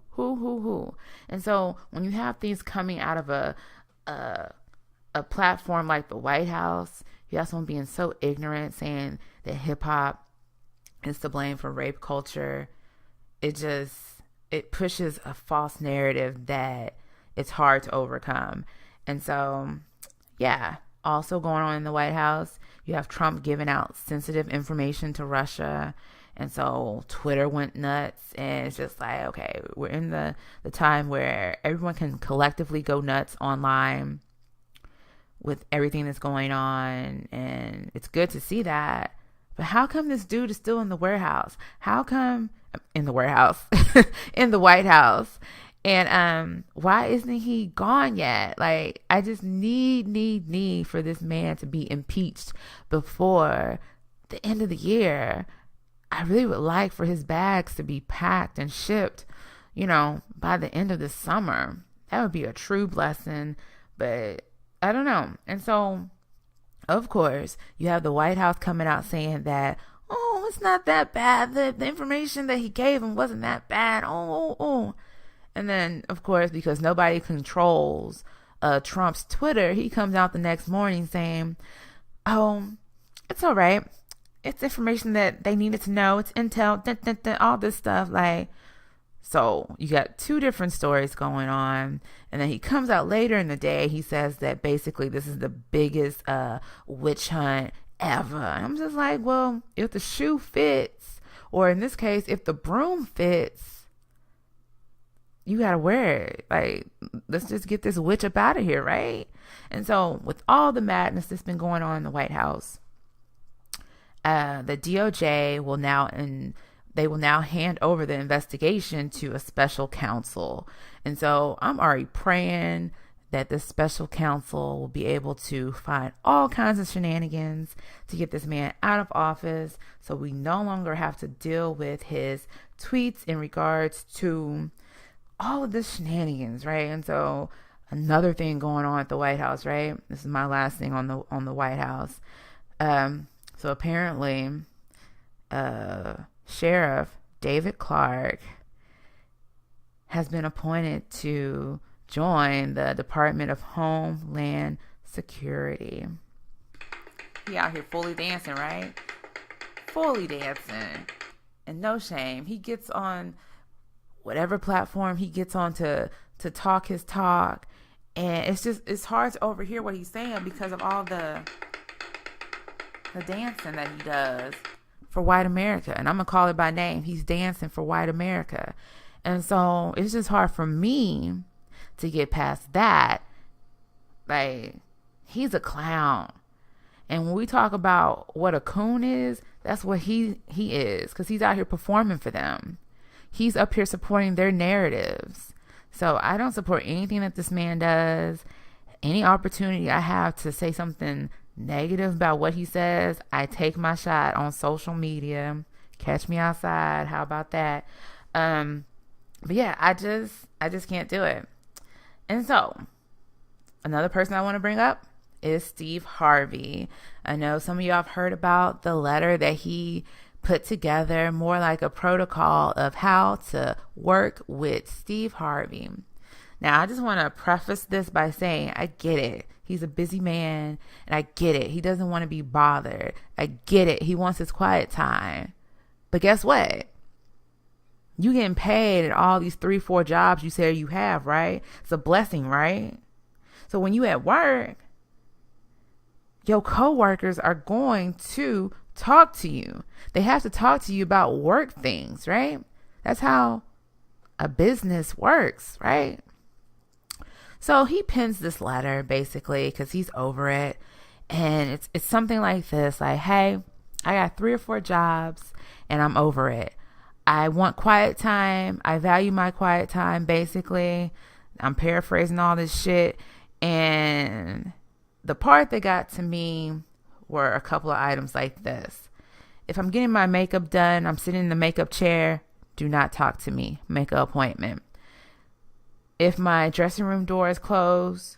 [SPEAKER 1] And so when you have things coming out of a platform like the White House, you have someone being so ignorant, saying that hip hop is to blame for rape culture. It pushes a false narrative that it's hard to overcome. And so, yeah, also going on in the White House, you have Trump giving out sensitive information to Russia. And so Twitter went nuts, and it's just like, okay, we're in the time where everyone can collectively go nuts online with everything that's going on. And it's good to see that. But how come this dude is still in the warehouse? How come in the warehouse, in the White House? And why isn't he gone yet? Like, I just need for this man to be impeached before the end of the year. I really would like for his bags to be packed and shipped, by the end of the summer. That would be a true blessing, but I don't know. And so, of course, you have the White House coming out saying that, oh, it's not that bad. The information that he gave him wasn't that bad. Oh. And then, of course, because nobody controls Trump's Twitter, he comes out the next morning saying, oh, it's all right. It's information that they needed to know. It's intel, all this stuff. Like, so you got two different stories going on. And then he comes out later in the day. He says that basically this is the biggest witch hunt ever. And I'm just like, well, if the shoe fits, or in this case, if the broom fits, you got to wear it. Like, let's just get this witch up out of here, right? And so with all the madness that's been going on in the White House, the DOJ will now hand over the investigation to a special counsel. And so I'm already praying that this special counsel will be able to find all kinds of shenanigans to get this man out of office, so we no longer have to deal with his tweets in regards to all of this shenanigans, right? And so another thing going on at the White House, right? This is my last thing on the White House. So apparently, Sheriff David Clark has been appointed to join the Department of Homeland Security. He out here fully dancing, right? Fully dancing. And no shame. He gets on whatever platform he gets on to talk his talk. And it's hard to overhear what he's saying because of all the dancing that he does for white America. And I'm going to call it by name. He's dancing for white America. And so it's just hard for me to get past that. Like, he's a clown. And when we talk about what a coon is, that's what he is, because he's out here performing for them. He's up here supporting their narratives. So I don't support anything that this man does. Any opportunity I have to say something negative about what he says, I take my shot on social media. Catch me outside. How about that? But yeah, I just can't do it. And so another person I want to bring up is Steve Harvey. I know some of y'all have heard about the letter that he put together, more like a protocol of how to work with Steve Harvey. Now, I just want to preface this by saying, I get it. He's a busy man, and I get it. He doesn't want to be bothered. I get it. He wants his quiet time. But guess what? You getting paid at all these 3-4 jobs you say you have, right? It's a blessing, right? So when you at work, your coworkers are going to talk to you. They have to talk to you about work things, right? That's how a business works, right? So he pens this letter basically because he's over it. And it's something like this, like, hey, I got 3 or 4 jobs and I'm over it. I want quiet time. I value my quiet time, basically. I'm paraphrasing all this shit. And the part that got to me were a couple of items like this. If I'm getting my makeup done, I'm sitting in the makeup chair, do not talk to me. Make an appointment. If my dressing room door is closed,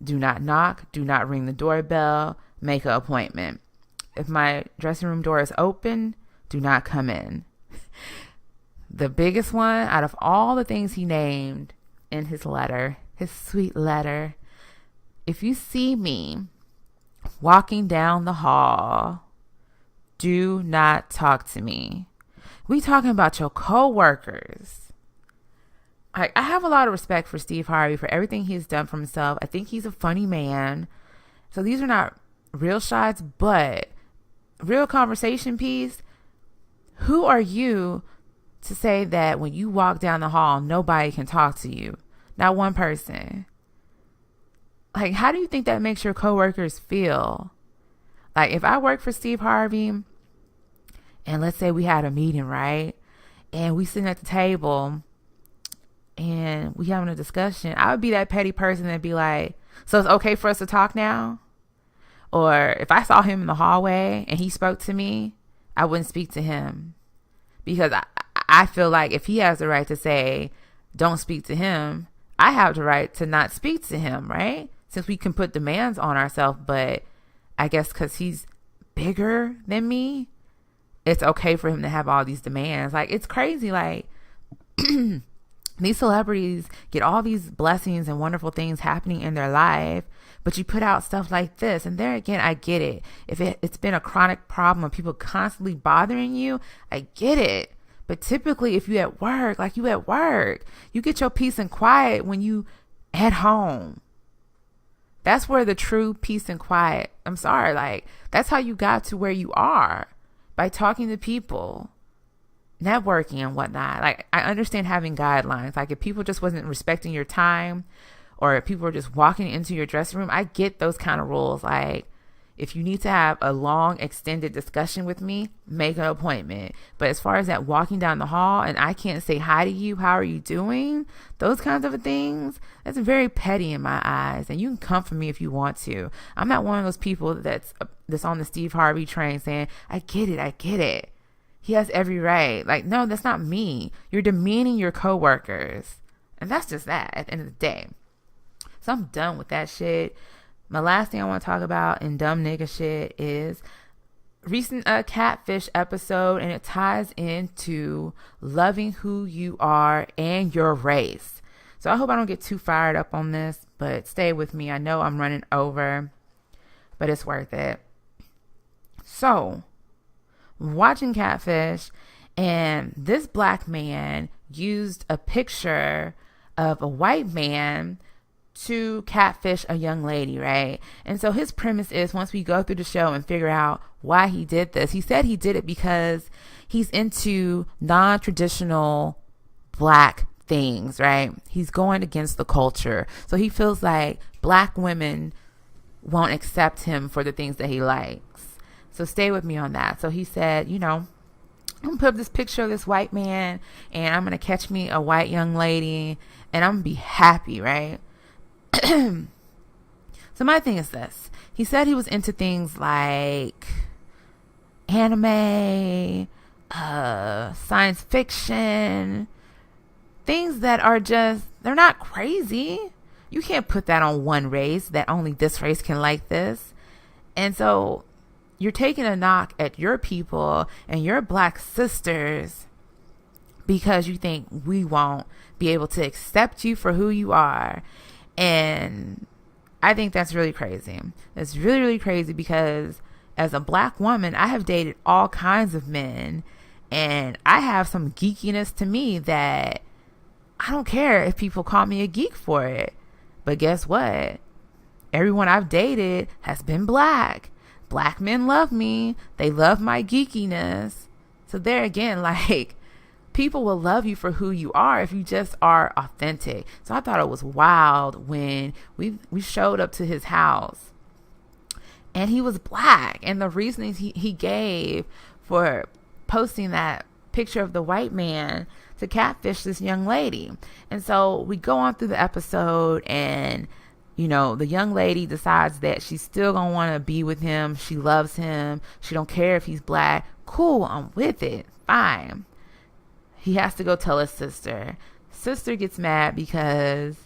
[SPEAKER 1] do not knock. Do not ring the doorbell. Make an appointment. If my dressing room door is open, do not come in. The biggest one out of all the things he named in his letter, his sweet letter, if you see me walking down the hall, do not talk to me. We talking about your coworkers. I have a lot of respect for Steve Harvey for everything he's done for himself. I think he's a funny man. So these are not real shots, but real conversation piece. Who are you to say that when you walk down the hall, nobody can talk to you? Not one person. Like, how do you think that makes your coworkers feel? Like, if I work for Steve Harvey, and let's say we had a meeting, right? And we sitting at the table and we having a discussion, I would be that petty person that'd be like, so it's okay for us to talk now? Or if I saw him in the hallway and he spoke to me, I wouldn't speak to him. Because I feel like if he has the right to say, don't speak to him, I have the right to not speak to him, right? Since we can put demands on ourselves, but I guess because he's bigger than me, it's okay for him to have all these demands. Like, it's crazy. Like, these celebrities get all these blessings and wonderful things happening in their life, but you put out stuff like this. And there again, I get it. If it's been a chronic problem of people constantly bothering you, I get it. But typically, if you at work, like you at work, you get your peace and quiet when you at home. That's where the true peace and quiet, I'm sorry, like, that's how you got to where you are, by talking to people, networking and whatnot. Like, I understand having guidelines. Like, if people just wasn't respecting your time, or if people were just walking into your dressing room, I get those kind of rules. Like, if you need to have a long, extended discussion with me, make an appointment. But as far as that walking down the hall and I can't say hi to you, how are you doing? Those kinds of things, that's very petty in my eyes. And you can come for me if you want to. I'm not one of those people that's on the Steve Harvey train saying, I get it. He has every right. Like, no, that's not me. You're demeaning your coworkers. And that's just that at the end of the day. So I'm done with that shit. My last thing I want to talk about in dumb nigga shit is recent catfish episode, and it ties into loving who you are and your race. So I hope I don't get too fired up on this, but stay with me. I know I'm running over, but it's worth it. So, watching Catfish, and this black man used a picture of a white man to catfish a young lady, right? And so his premise is, once we go through the show and figure out why he did this, he said he did it because he's into non-traditional black things, right? He's going against the culture. So he feels like black women won't accept him for the things that he likes. So stay with me on that. So he said, I'm going to put up this picture of this white man, and I'm going to catch me a white young lady, and I'm going to be happy, right? So my thing is this. He said he was into things like anime, science fiction, things that are just, they're not crazy. You can't put that on one race, that only this race can like this. And so you're taking a knock at your people and your black sisters because you think we won't be able to accept you for who you are. And I think that's really crazy. It's really, really crazy because as a black woman, I have dated all kinds of men, and I have some geekiness to me that I don't care if people call me a geek for it. But guess what? everyone I've dated has been black. Black men love me. They love my geekiness. So there again, like, people will love you for who you are if you just are authentic. So I thought it was wild when we showed up to his house and he was black. And the reasons he gave for posting that picture of the white man to catfish this young lady. And so we go on through the episode, and you know, the young lady decides that she's still gonna want to be with him. She loves him. She don't care if he's black. Cool, I'm with it. Fine. He has to go tell his sister. Sister gets mad because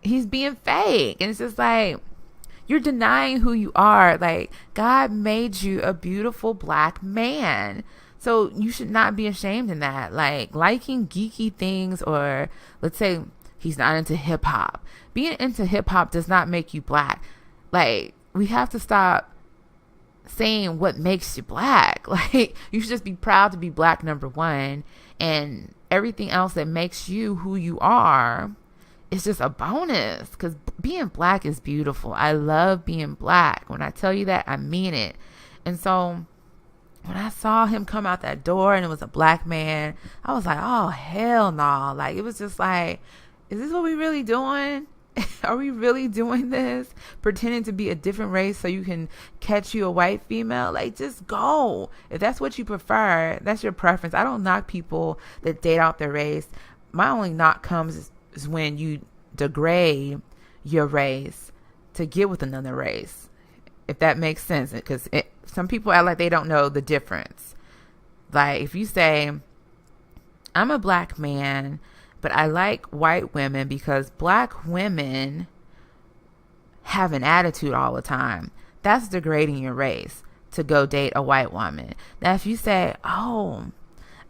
[SPEAKER 1] he's being fake. And it's just like, you're denying who you are. Like, God made you a beautiful black man. So you should not be ashamed in that. Like, liking geeky things, or let's say he's not into hip hop. Being into hip hop does not make you black. Like, we have to stop saying what makes you black. Like, you should just be proud to be black, number one, and everything else that makes you who you are is just a bonus, because being black is beautiful. I love being black. When I tell you that, I mean it. And so when I saw him come out that door and it was a black man, I was like, oh, hell no. Like, it was just like, is this what we really doing? Are we really doing this? Pretending to be a different race so you can catch you a white female? Like, just go. If that's what you prefer, that's your preference. I don't knock people that date out their race. My only knock comes is when you degrade your race to get with another race, if that makes sense. Because some people act like they don't know the difference. Like, if you say, I'm a black man, but I like white women because black women have an attitude all the time, that's degrading your race to go date a white woman. Now, if you say, oh,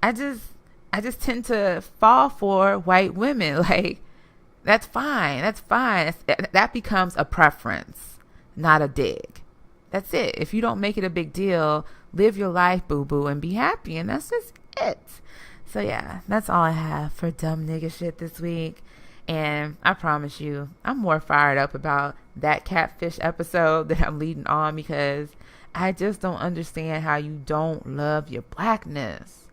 [SPEAKER 1] I just tend to fall for white women, like, that's fine. That's fine. That becomes a preference, not a dig. That's it. If you don't make it a big deal, live your life, boo-boo, and be happy. And that's just it. So yeah, that's all I have for dumb nigga shit this week. And I promise you, I'm more fired up about that catfish episode that I'm leading on, because I just don't understand how you don't love your blackness.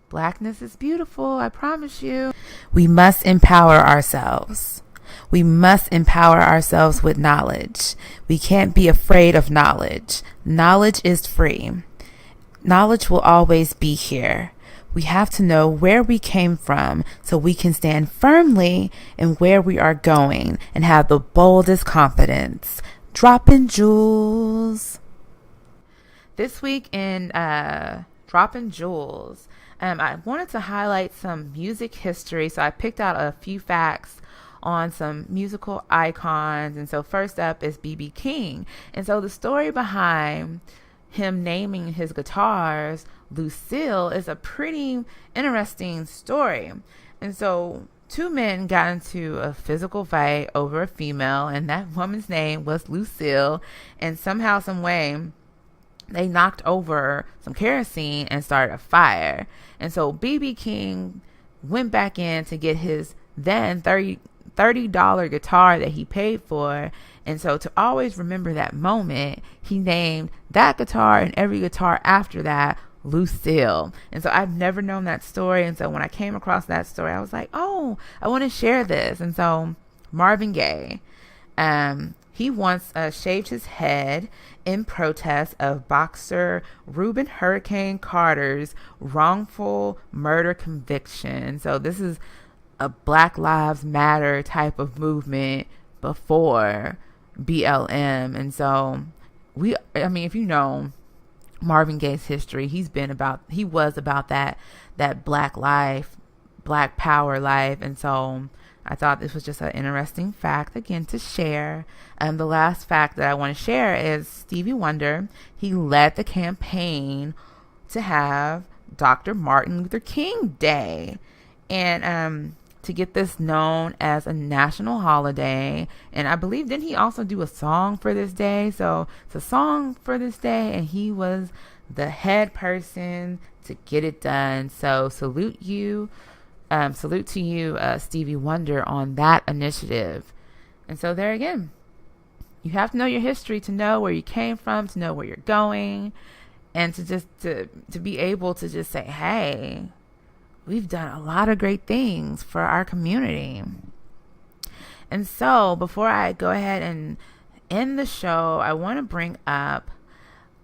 [SPEAKER 1] Blackness is beautiful, I promise you. We must empower ourselves. We must empower ourselves with knowledge. We can't be afraid of knowledge. Knowledge is free. Knowledge will always be here. We have to know where we came from so we can stand firmly in where we are going and have the boldest confidence. Dropping jewels. This week in Dropping Jewels, I wanted to highlight some music history. So I picked out a few facts on some musical icons. And so first up is B.B. King. And so the story behind him naming his guitars Lucille is a pretty interesting story. And so two men got into a physical fight over a female, and that woman's name was Lucille. And somehow, some way, they knocked over some kerosene and started a fire. And so B.B. King went back in to get his then $30 guitar that he paid for. And so to always remember that moment, he named that guitar and every guitar after that Lucille. And so I've never known that story. And so when I came across that story, I was like, oh, I want to share this. And so Marvin Gaye, he once shaved his head in protest of boxer Reuben Hurricane Carter's wrongful murder conviction. So this is a Black Lives Matter type of movement before BLM. And so if you know Marvin Gaye's history, he was about that black life, black power life. And so I thought this was just an interesting fact again to share. And the last fact that I want to share is Stevie Wonder. He led the campaign to have Dr. Martin Luther King Day, and to get this known as a national holiday. And I believe, didn't he also do a song for this day? So it's a song for this day, and he was the head person to get it done. So salute to you, Stevie Wonder, on that initiative. And so there again, you have to know your history to know where you came from, to know where you're going, and to just to be able to just say, hey, we've done a lot of great things for our community. And so before I go ahead and end the show, I want to bring up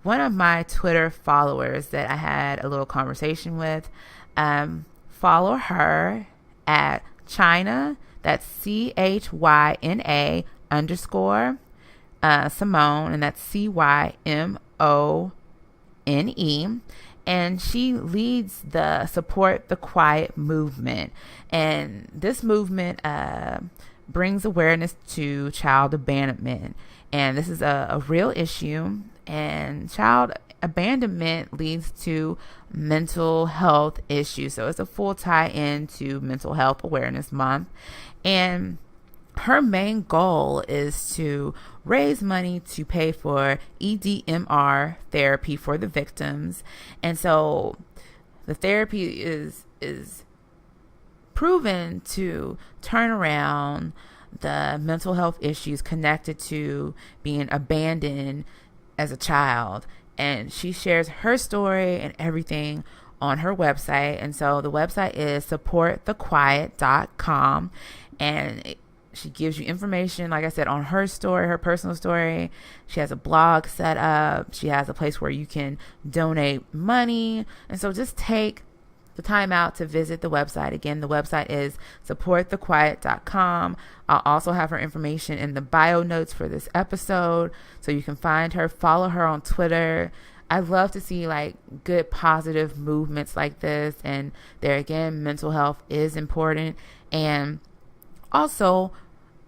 [SPEAKER 1] one of my Twitter followers that I had a little conversation with. Follow her at China, that's CHYNA _ Simone, and that's CYMONE. And she leads the Support the Quiet movement. And this movement brings awareness to child abandonment. And this is a real issue. And child abandonment leads to mental health issues. So it's a full tie-in to Mental Health Awareness Month. And her main goal is to raise money to pay for EDMR therapy for the victims. And so the therapy is proven to turn around the mental health issues connected to being abandoned as a child. And she shares her story and everything on her website. And so the website is supportthequiet.com. And she gives you information, like I said, on her story, her personal story. She has a blog set up. She has a place where you can donate money. And so just take the time out to visit the website. Again, the website is supportthequiet.com. I'll also have her information in the bio notes for this episode, so you can find her, follow her on Twitter. I love to see like good positive movements like this. And there again, mental health is important. And also,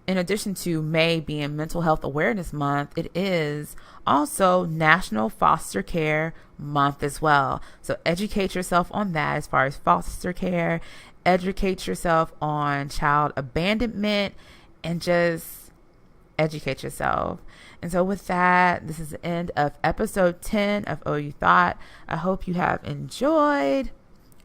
[SPEAKER 1] in addition to May being Mental Health Awareness Month, it is also National Foster Care Month as well. So educate yourself on that as far as foster care, educate yourself on child abandonment, and just educate yourself. And so with that, this is the end of episode 10 of Oh You Thought. I hope you have enjoyed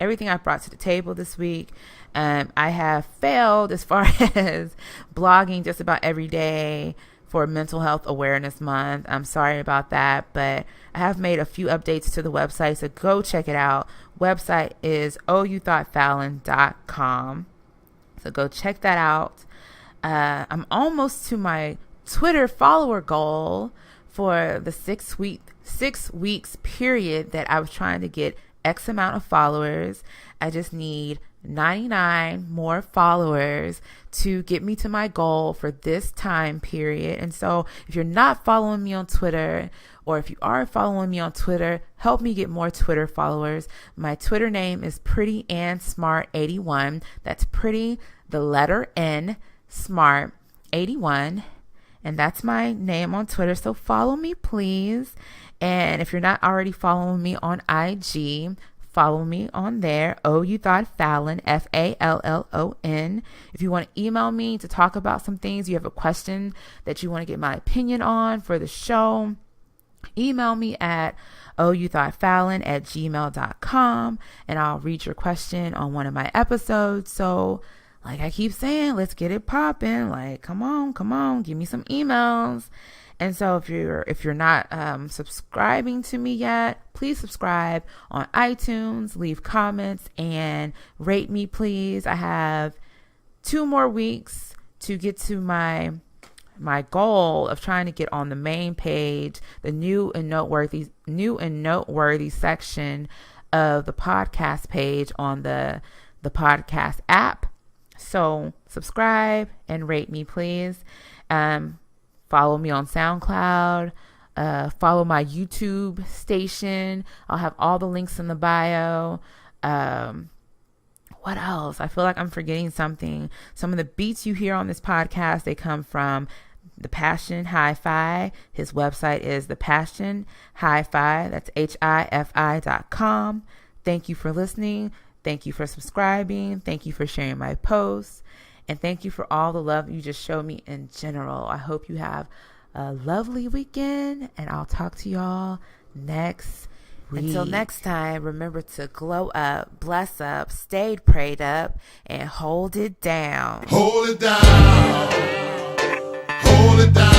[SPEAKER 1] everything I brought to the table this week. I have failed as far as blogging just about every day for Mental Health Awareness Month. I'm sorry about that, but I have made a few updates to the website, so go check it out. Website is ohyouthoughttfallon.com. So go check that out. I'm almost to my Twitter follower goal for the 6 weeks period that I was trying to get X amount of followers. I just need 99 more followers to get me to my goal for this time period. And so if you're not following me on Twitter, or if you are following me on Twitter, help me get more Twitter followers. My Twitter name is Pretty and Smart 81. That's Pretty, the letter N, Smart 81. And that's my name on Twitter. So follow me, please. And if you're not already following me on IG, follow me on there. Oh, You Thought Fallon, Fallon. If you want to email me to talk about some things, you have a question that you want to get my opinion on for the show, email me at ohyouthoughttfallon@gmail.com, and I'll read your question on one of my episodes. So like I keep saying, let's get it popping. Like, come on, give me some emails. And so if you're not subscribing to me yet, please subscribe on iTunes, leave comments, and rate me, please. I have 2 more weeks to get to my goal of trying to get on the main page, the new and noteworthy section of the podcast page on the podcast app. So subscribe and rate me, please. Follow me on SoundCloud. Follow my YouTube station. I'll have all the links in the bio. What else? I feel like I'm forgetting something. Some of the beats you hear on this podcast, they come from The Passion Hi-Fi. His website is The Passion Hi-Fi. That's HIFI.com. Thank you for listening. Thank you for subscribing. Thank you for sharing my posts. And thank you for all the love you just showed me in general. I hope you have a lovely weekend, and I'll talk to y'all next week. Until next time, remember to glow up, bless up, stay prayed up, and hold it down.
[SPEAKER 2] Hold it down.
[SPEAKER 5] hold it down.